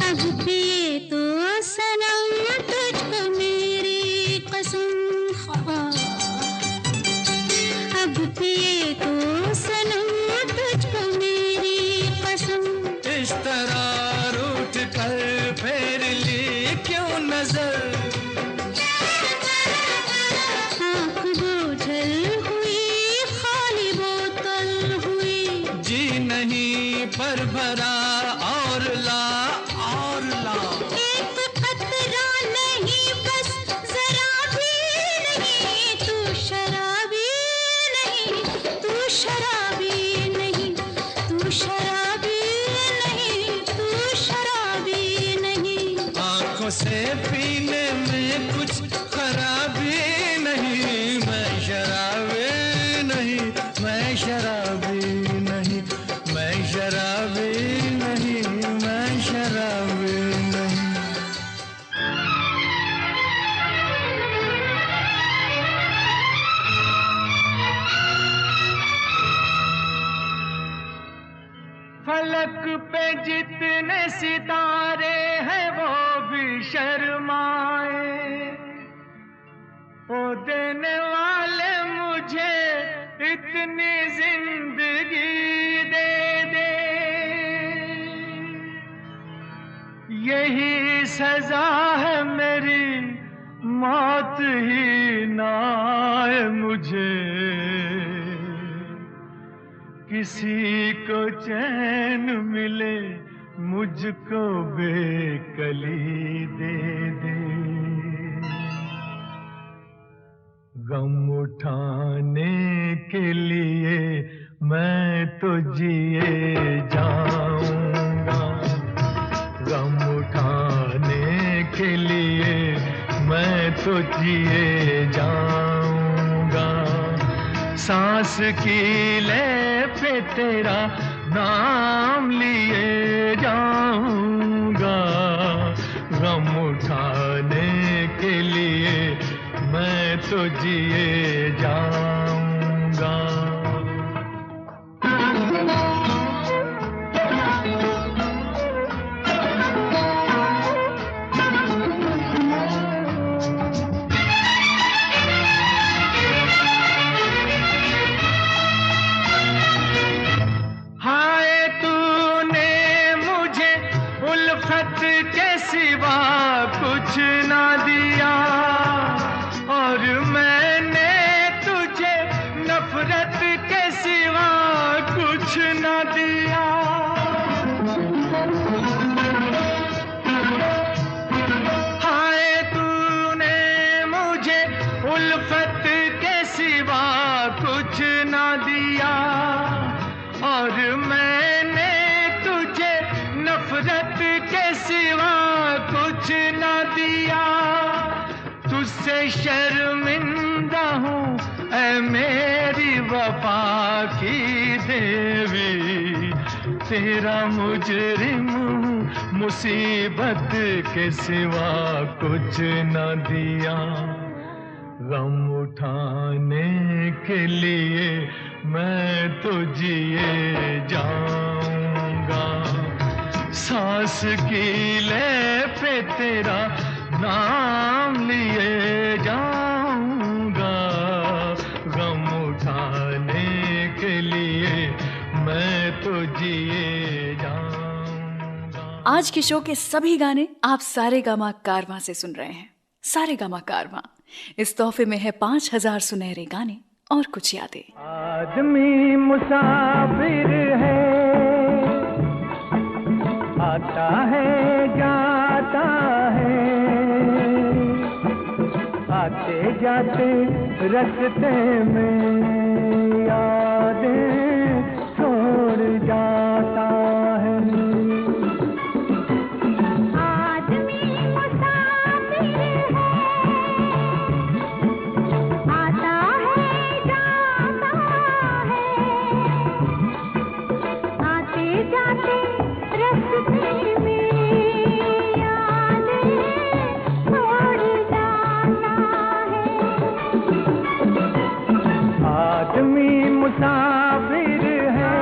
अब पिए तो सनम तुझको मेरी कसम। अब पिए तो सनम तुझको मेरी कसम। इस तरह रूठ कर फेर ली क्यों नजर। आँख बोझल हुई, खाली बोतल हुई। जी नहीं पर भरा और ला, और ला। एक खतरा नहीं, बस जरा भी नहीं। तू शराबी नहीं, तू शराबी नहीं, तू शराबी नहीं, तू शराबी नहीं। आंखों से पीने में कुछ खराबी नहीं। मैं शराबी नहीं, मैं शराबी नहीं, मैं शराबी नहीं, मैं शराबी जितने सितारे हैं वो भी शर्माए। ओ देने वाले मुझे इतनी जिंदगी दे दे, यही सजा है मेरी, मौत ही ना आए मुझे। किसी को चैन मिले, मुझको बेकली दे दे। गम उठाने के लिए मैं तो जिए जाऊंगा, गम उठाने के लिए मैं तो जिए जाऊंगा। सांस की ले पे तेरा नाम लिए जाऊंगा, गम उठाने के लिए मैं तो जिए जाऊंगा। कुछ ना दिया और मैंने तुझे नफरत के सिवा कुछ ना दिया। हाय तूने मुझे उल्फत के सिवा कुछ ना दिया और मैंने तुझे नफरत के सिवा कुछ न दिया। तुझसे शर्मिंदा हूँ ऐ मेरी वफा की देवी, तेरा मुजरिम हूँ, मुसीबत के सिवा कुछ न दिया। गम उठाने के लिए मैं तो जिए जाऊंगा, सांस की ले पे तेरा नाम लिए जाऊंगा, गम उठाने के लिए मैं तो जिए जाऊंगा। आज के शो के सभी गाने आप सारेगामा कारवां से सुन रहे हैं। सारेगामा कारवां, इस तोहफे में है 5000 सुनहरे गाने और कुछ यादें। आदमी मुसाफिर है, आता है जाता है, आते जाते रास्ते में यादें छोड़ जाता है। आदमी मुसाफिर है, आता है जाता है, आते जाते रास्ते में यादें छोड़ जाता है। आदमी मुसाफिर है,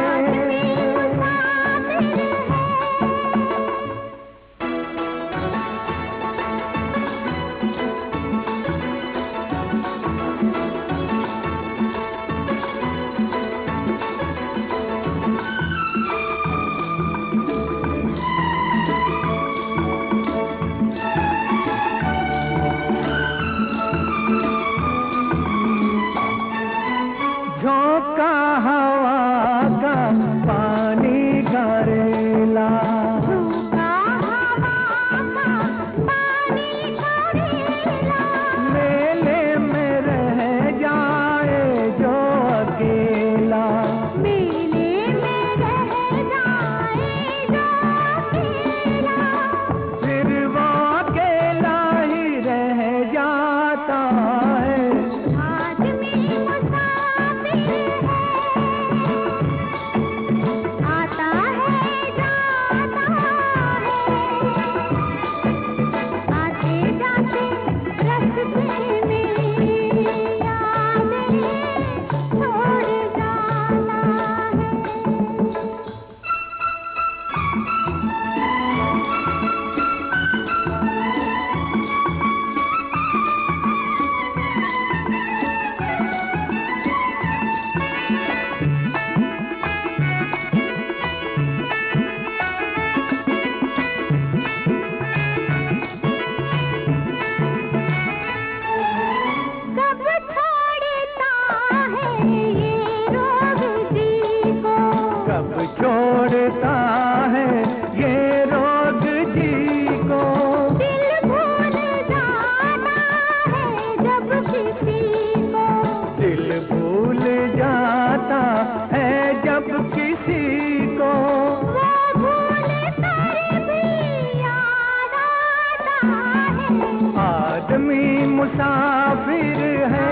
आदमी मुसाफिर है,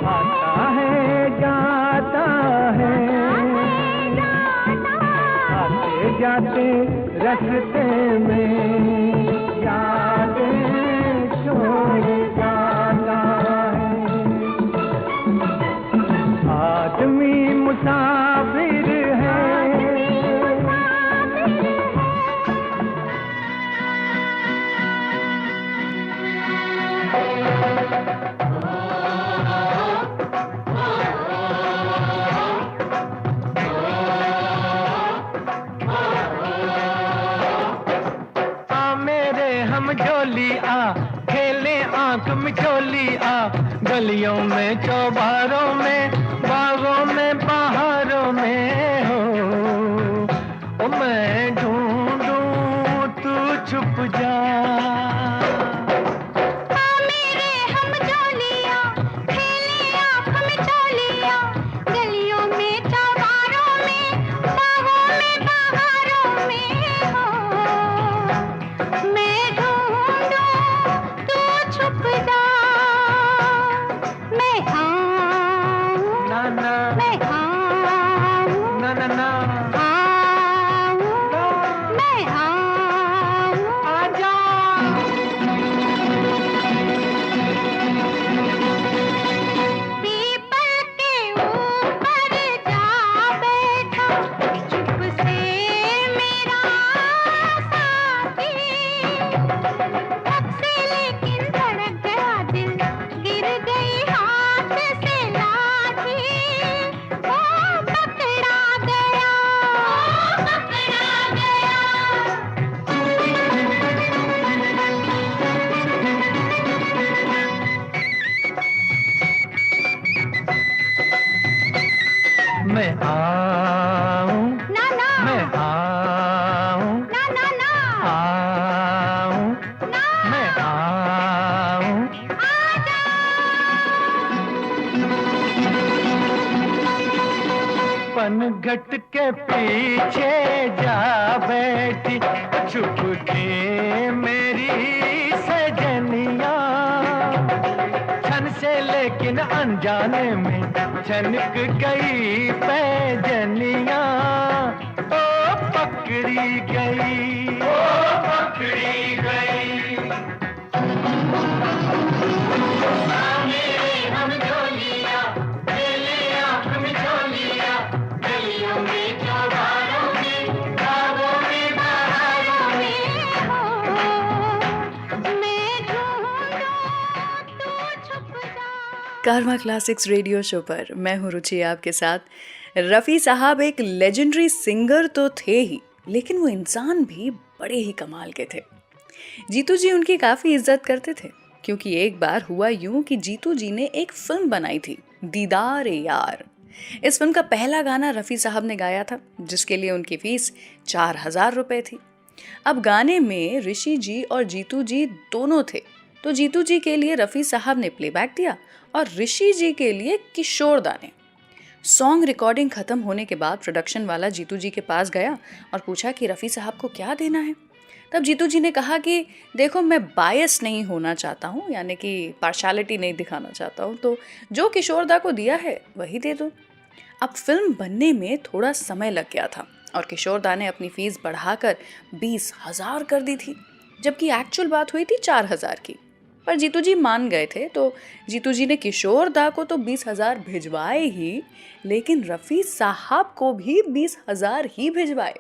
आता है जाता है, आते जाते रास्ते में यादें छोड़ जाता है। आदमी मुसाफिर है, झोली आ खेले आंख मिचोली आ, गलियों में चौबारों में बागों में बहारों में हो, ओ मैं ढूंढूं तू छुप जा। मैं आऊं ना ना, मैं आऊं ना ना ना, आऊं ना, मैं आऊं आजा। पनघट के पीछे जा बैठी छुप के मेरी सजनिया, छन से लेकिन अनजाने में छनक गई पैजनिया, ओ पकड़ी गई, ओ पकड़ी गई। मेरे हम झोलिया खेले आंख में झोलिया, गलियों में चौबारों में बागों में बहारों में हो, मैं ढूंढूं तू छुप जा। कारवा क्लासिक्स रेडियो शो पर मैं हूँ रुचि आपके साथ। रफ़ी साहब एक लेजेंडरी सिंगर तो थे ही, लेकिन वो इंसान भी बड़े ही कमाल के थे। जीतू जी उनकी काफ़ी इज्जत करते थे, क्योंकि एक बार हुआ यूं कि जीतू जी ने एक फिल्म बनाई थी, दीदार ए यार। इस फिल्म का पहला गाना रफ़ी साहब ने गाया था, जिसके लिए उनकी फीस 4000 रुपये थी। अब गाने में ऋषि जी और जीतू जी दोनों थे, तो जीतू जी के लिए रफ़ी साहब ने प्लेबैक दिया और ऋषि जी के लिए किशोर दा ने। सॉन्ग रिकॉर्डिंग खत्म होने के बाद प्रोडक्शन वाला जीतू जी के पास गया और पूछा कि रफ़ी साहब को क्या देना है। तब जीतू जी ने कहा कि देखो, मैं बायस नहीं होना चाहता हूँ, यानी कि पार्शलिटी नहीं दिखाना चाहता हूँ, तो जो किशोर दा को दिया है वही दे दो। अब फिल्म बनने में थोड़ा समय लग गया था और किशोर दा ने अपनी फीस बढ़ाकर 20,000 कर दी थी, जबकि एक्चुअल बात हुई थी 4000 की। पर जीतू जी मान गए थे, तो जीतू जी ने किशोर दा को तो 20,000 भिजवाए ही, लेकिन रफ़ी साहब को भी 20,000 ही भिजवाए।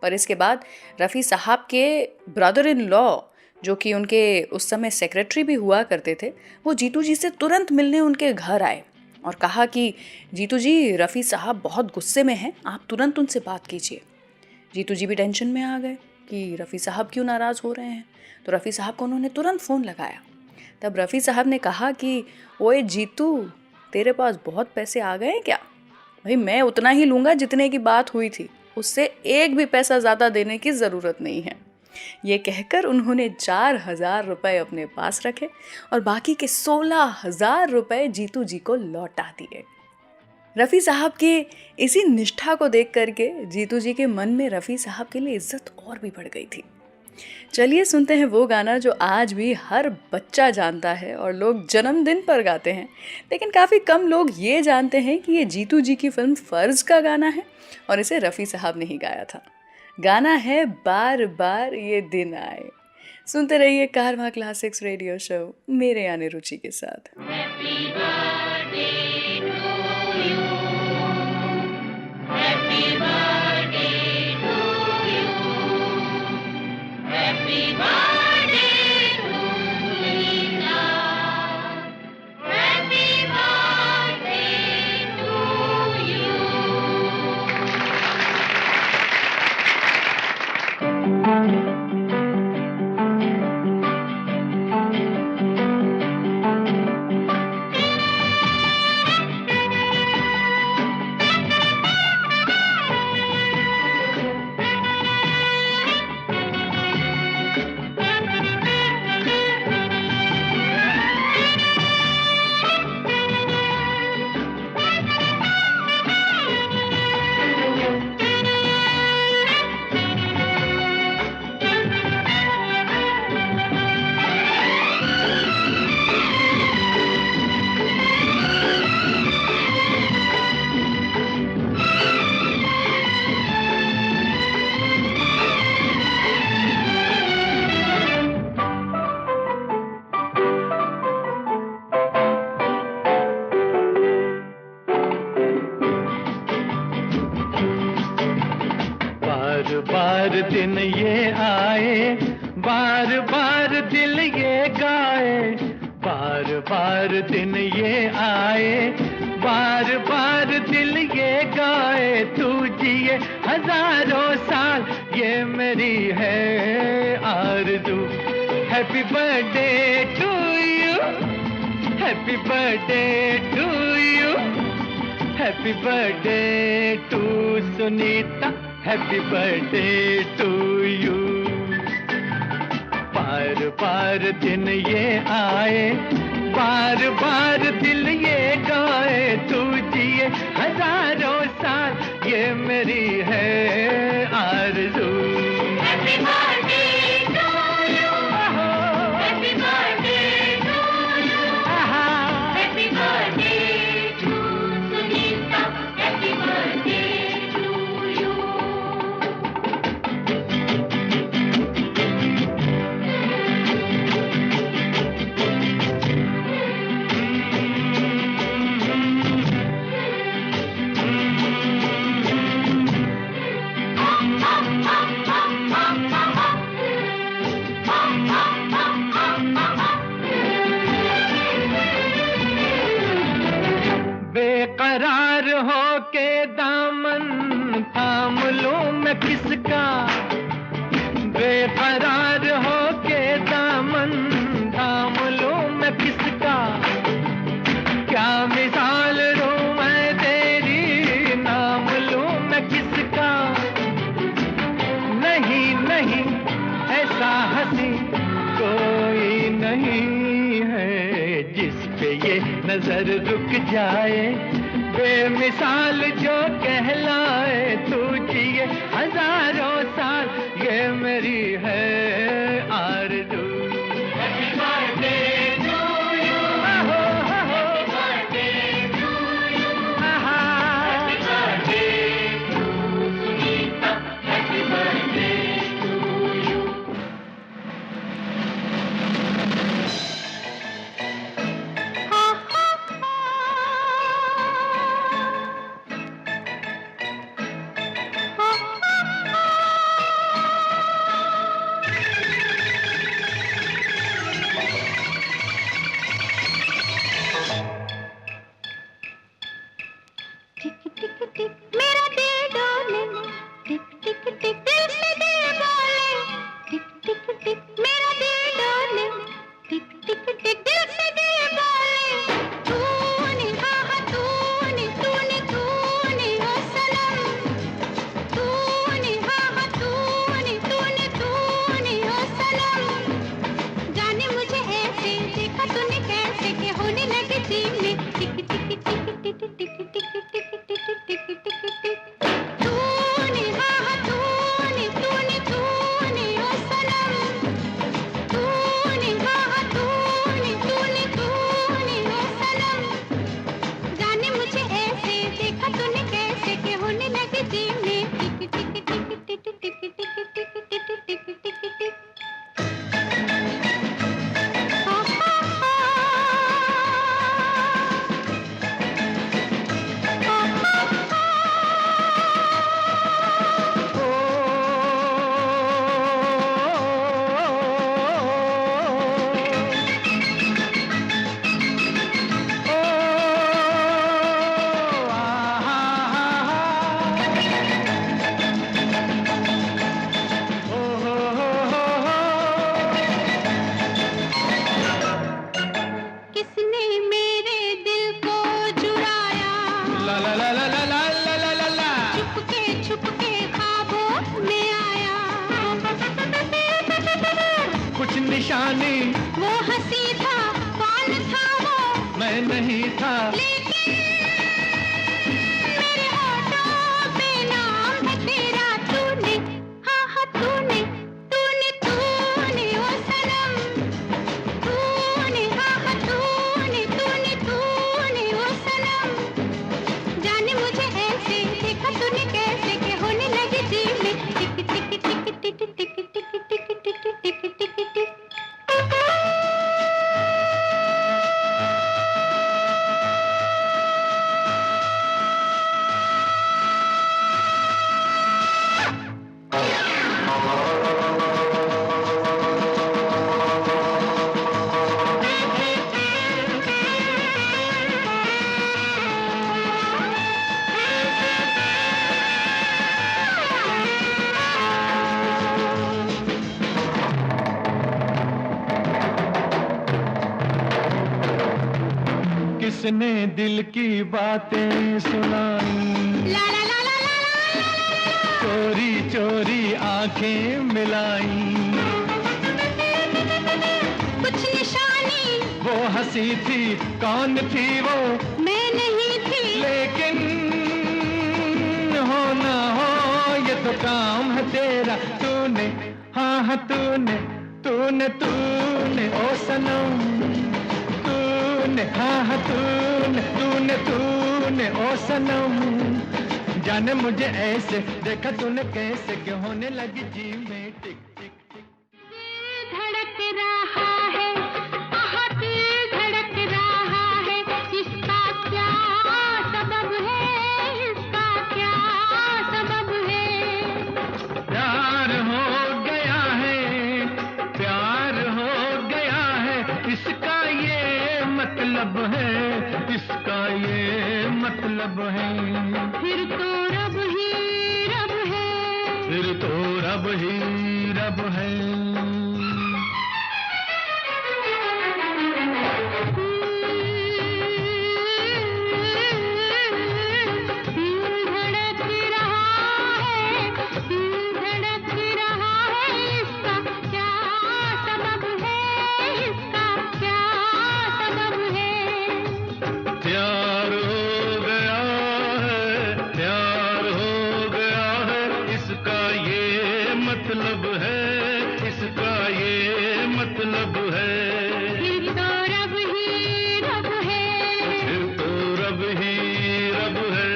पर इसके बाद रफ़ी साहब के ब्रदर इन लॉ, जो कि उनके उस समय सेक्रेटरी भी हुआ करते थे, वो जीतू जी से तुरंत मिलने उनके घर आए और कहा कि जीतू जी, रफ़ी साहब बहुत गुस्से में हैं, आप तुरंत उनसे बात कीजिए। जीतू जी भी टेंशन में आ गए कि रफ़ी साहब क्यों नाराज़ हो रहे हैं, तो रफ़ी साहब को उन्होंने तुरंत फ़ोन लगाया। तब रफ़ी साहब ने कहा कि ओए जीतू, तेरे पास बहुत पैसे आ गए हैं क्या? भाई मैं उतना ही लूँगा जितने की बात हुई थी, उससे एक भी पैसा ज़्यादा देने की ज़रूरत नहीं है। ये कहकर उन्होंने 4000 रुपये अपने पास रखे और बाकी के 16,000 रुपये जीतू जी को लौटा दिए। रफ़ी साहब के इसी निष्ठा को देख करके जीतू जी के मन में रफ़ी साहब के लिए इज्जत और भी बढ़ गई थी। चलिए सुनते हैं वो गाना जो आज भी हर बच्चा जानता है और लोग जन्मदिन पर गाते हैं, लेकिन काफ़ी कम लोग ये जानते हैं कि ये जीतू जी की फिल्म फ़र्ज़ का गाना है और इसे रफ़ी साहब ने ही गाया था। गाना है बार बार ये दिन आए। सुनते रहिए कारवां क्लासिक्स रेडियो शो मेरे यानी रुचि के साथ। बार दिन ये आए, बार बार दिल ये गाए, बार बार दिन ये आए, बार बार दिल ये गाए, तू जिए हजारों साल ये मेरी है आरज़ू। Happy birthday to you, happy birthday to you, happy birthday to Sunita, happy birthday to you. बार बार दिन ये आए, बार बार दिल ये गाए, तू जिए हजारों साल ये मेरी है आरज़ू। Happy birthday to you, happy birthday to you, happy birthday to Sunita, happy birthday. बेकरार हो के दामन थाम लूं मैं किसका, बेकरार हो के दामन थाम लूं मैं किसका, क्या मिसाल दूं मैं तेरी नाम लूं मैं किसका। नहीं नहीं ऐसा हंसी कोई नहीं है जिस पे ये नजर रुक जाए, बेमिसाल जो कहलाए, तू जिए हजारों साल ये मेरी है आरज़ू। Happy birthday to you, happy birthday to you, happy birthday to Sunita, happy birthday to you. मेरा दिल डोले, टिक टिक टिक दिल से दिल बोले, टिक टिक टिक मेरा दिल डोले, टिक टिक टिक दिल से दिल बोले। तूने हाँ तूने तूने तूने ओ सनम, तूने हाँ तूने तूने तूने ओ सनम। जाने मुझे ऐसे देखा तूने कैसे कि होने लगे दिल में टिक टिक टिक टिक टिक टिक टिक टिक तूने हाँ तूने तूने तूने ओ सनम। निशानी वो हंसी था, कौन था वो? मैं नहीं था, लेकिन मेरे होठों पे नाम है तेरा। तूने, हाँ हाँ तूने, तूने तूने ओ सनम, तूने, हाँ हाँ तूने, तूने तूने ओ सनम। जाने मुझे ऐसे देखा तूने कैसे कि होने लगी जी में टिक टिक टिक टिक टिक टिक टिक टिक टिक टिक टिक टिक। किसने दिल की बातें सुनाई, ला ला ला ला ला ला। चोरी चोरी आंखें मिलाई, कुछ निशानी वो हंसी थी, कौन थी वो? मैं नहीं थी, लेकिन हो ना हो ये तो काम है तेरा। तूने, हाँ हाँ तूने, तूने तूने ओ सनम, तूने, हाँ हाँ तूने, तूने तूने ओ सनम। जाने मुझे ऐसे देखा तूने कैसे कि होने लगी जी में टिक टिक टिक। धड़क रहा है, आहा दिल धड़क रहा है। इसका क्या सबब है, इसका क्या सबब है? प्यार हो गया है, प्यार हो गया है, इसका ये मतलब है, इसका ये मतलब है। फिर तो रब ही रब है, फिर तो रब ही रब है। दिल धड़क रहा है, दिल धड़क रहा है। इसका क्या सबब है, इसका क्या सबब है? प्यार हो गया है, प्यार हो गया है, इसका ये मतलब है, इसका ये मतलब है। फिर तो रब ही रब है, फिर तो रब ही रब है।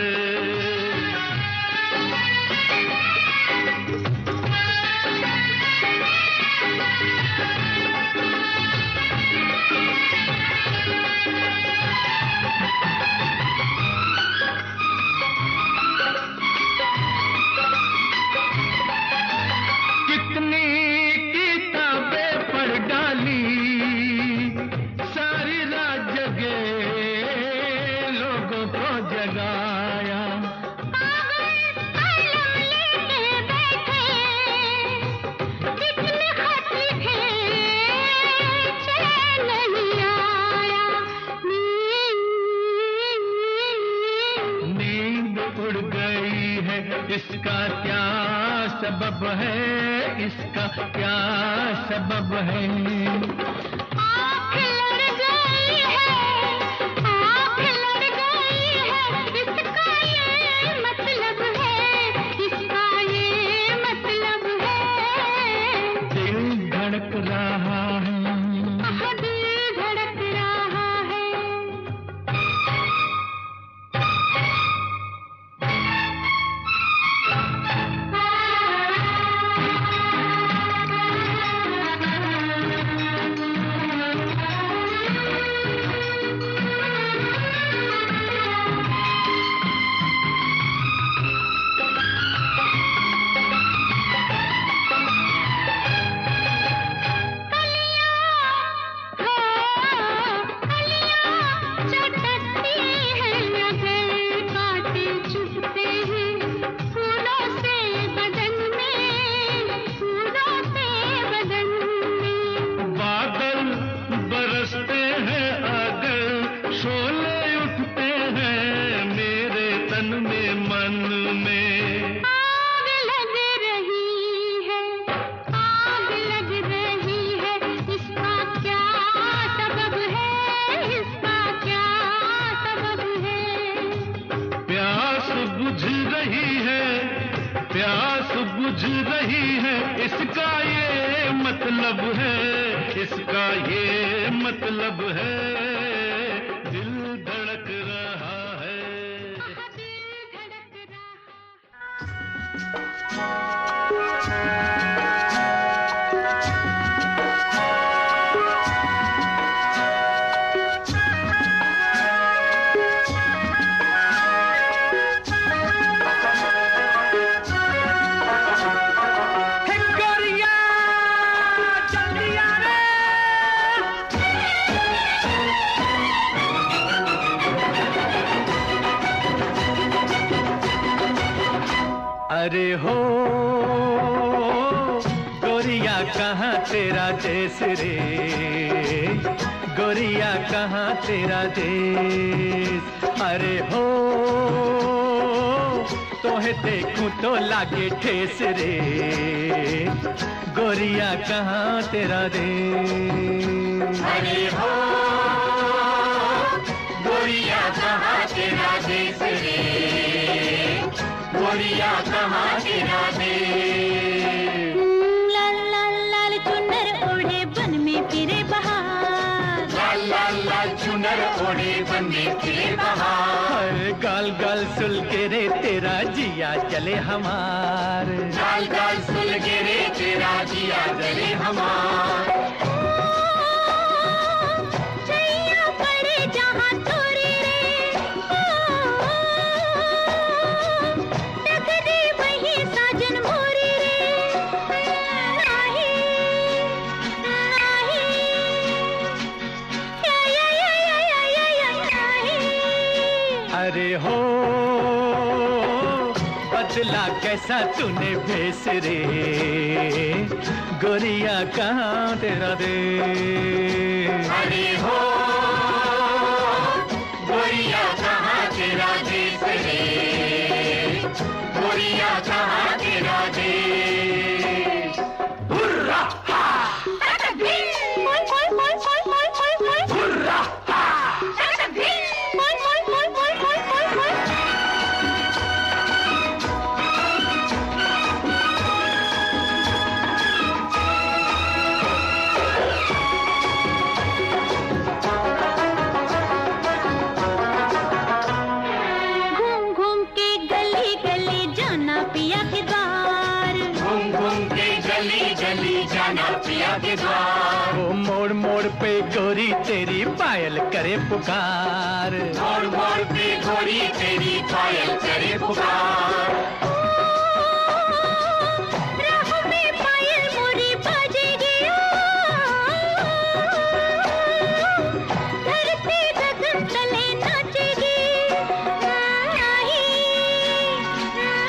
कितनी किताबें पढ़ डाली, सारी रात जगे लोगों को जगाया। कागज कलम लेके बैठे, कितने खत लिखे, चैन नहीं आया। नींद उड़ गई है, इसका क्या सबब है, इसका क्या सबब है? आँख लड़ गई है, आँख लड़ गई है। इसका ये मतलब है, इसका ये मतलब है। दिल धड़क रहा है, आहा दिल धड़क रहा है। मतलब है, इसका ये मतलब है, दिल धड़क रहा है। दिल धड़क रहा। हे गोरिया जल्दी आ रे। अरे हो गोरिया कहाँ तेरा देश रे, गोरिया कहाँ तेरा देश। अरे हो तोहे देखूं तो लागे ठेस रे, गोरिया कहाँ तेरा देश। अरे हो गोरिया कहाँ तेरा देश रे, गोरिया कहाँ तेरा देश। लाल लाल लाल चुनर ओढ़े बन में फिरे बहार, लाल लाल लाल चुनर ओढ़े बन में फिरे बहार। हर गाल गाल सुल के रे तेरा जिया जले हमार, गाल गाल सुल के रे तेरा जिया जले हमार। छैया पड़े जहाँ तोरे रे, टकरे वही साजन मोरे रे। नाही नाही या नाही। अरे हो बदला कैसा तूने भेस रे, गोरिया कहाँ तेरा देश। अरे हो गोरिया कहाँ तेरा देश रे, गोरिया कहाँ तेरा देश। हुर्रा हा, हुर्रा हा। घूम घूम के गली गली जाना पिया के द्वार, घूम घूम के गली गली जाना पिया के द्वार। वो मोड़ मोड़ पे गोरी तेरी पायल करे पुकार, मोड़ मोड़ पे गोरी तेरी पायल करे पुकार। राह में पायल मोरी बाजेगी, धरती गगन तले नाचेगी। नाही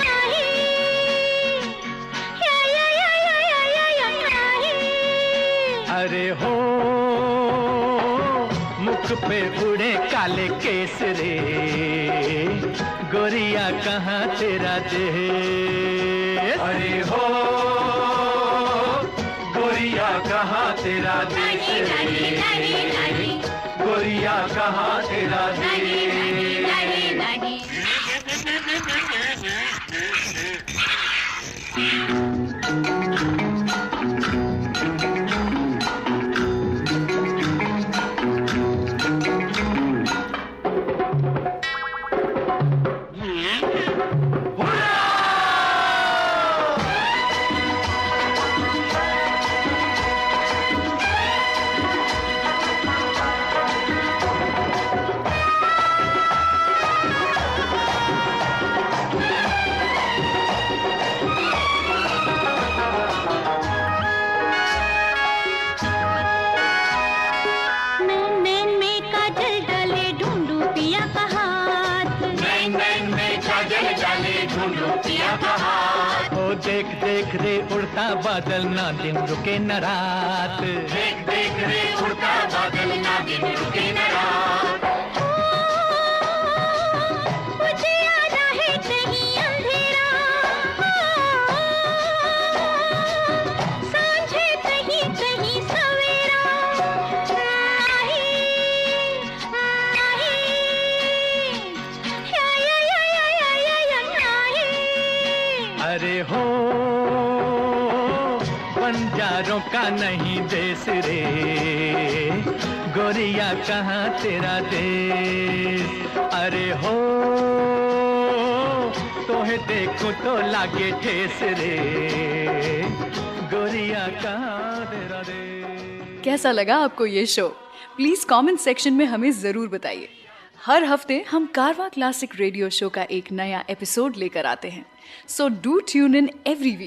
नाही या नाही। अरे हो मुख पे उड़े काले केस रे, गोरिया कहाँ तेरा देश। अरे हो गोरिया कहाँ तेरा देश नाही रे, नाही नाही गोरिया कहाँ तेरा देश। नाही नाही। नैन में काजल डाले ढूंढू पिया का हाथ, नैन नैन में काजल डाले ढूंढो पिया का हाथ। ओ देख देख रे उड़ता बादल ना दिन रुके न रात, देख देख रे उड़ता बादल ना दिन रुके न रात। मुझे आना है कहीं अंधेरा, सांझे कहीं कहीं सवेरा। नाही नाही या नाही। अरे हो बंजारों का नहीं देश रे, गोरिया कहाँ तेरा देश। अरे हो तोहे देखूं तो लागे ठेस रे, गोरिया कहाँ तेरा देश। कैसा लगा आपको ये शो? प्लीज कमेंट सेक्शन में हमें जरूर बताइए। हर हफ्ते हम कारवा क्लासिक रेडियो शो का एक नया एपिसोड लेकर आते हैं, so do tune in every week.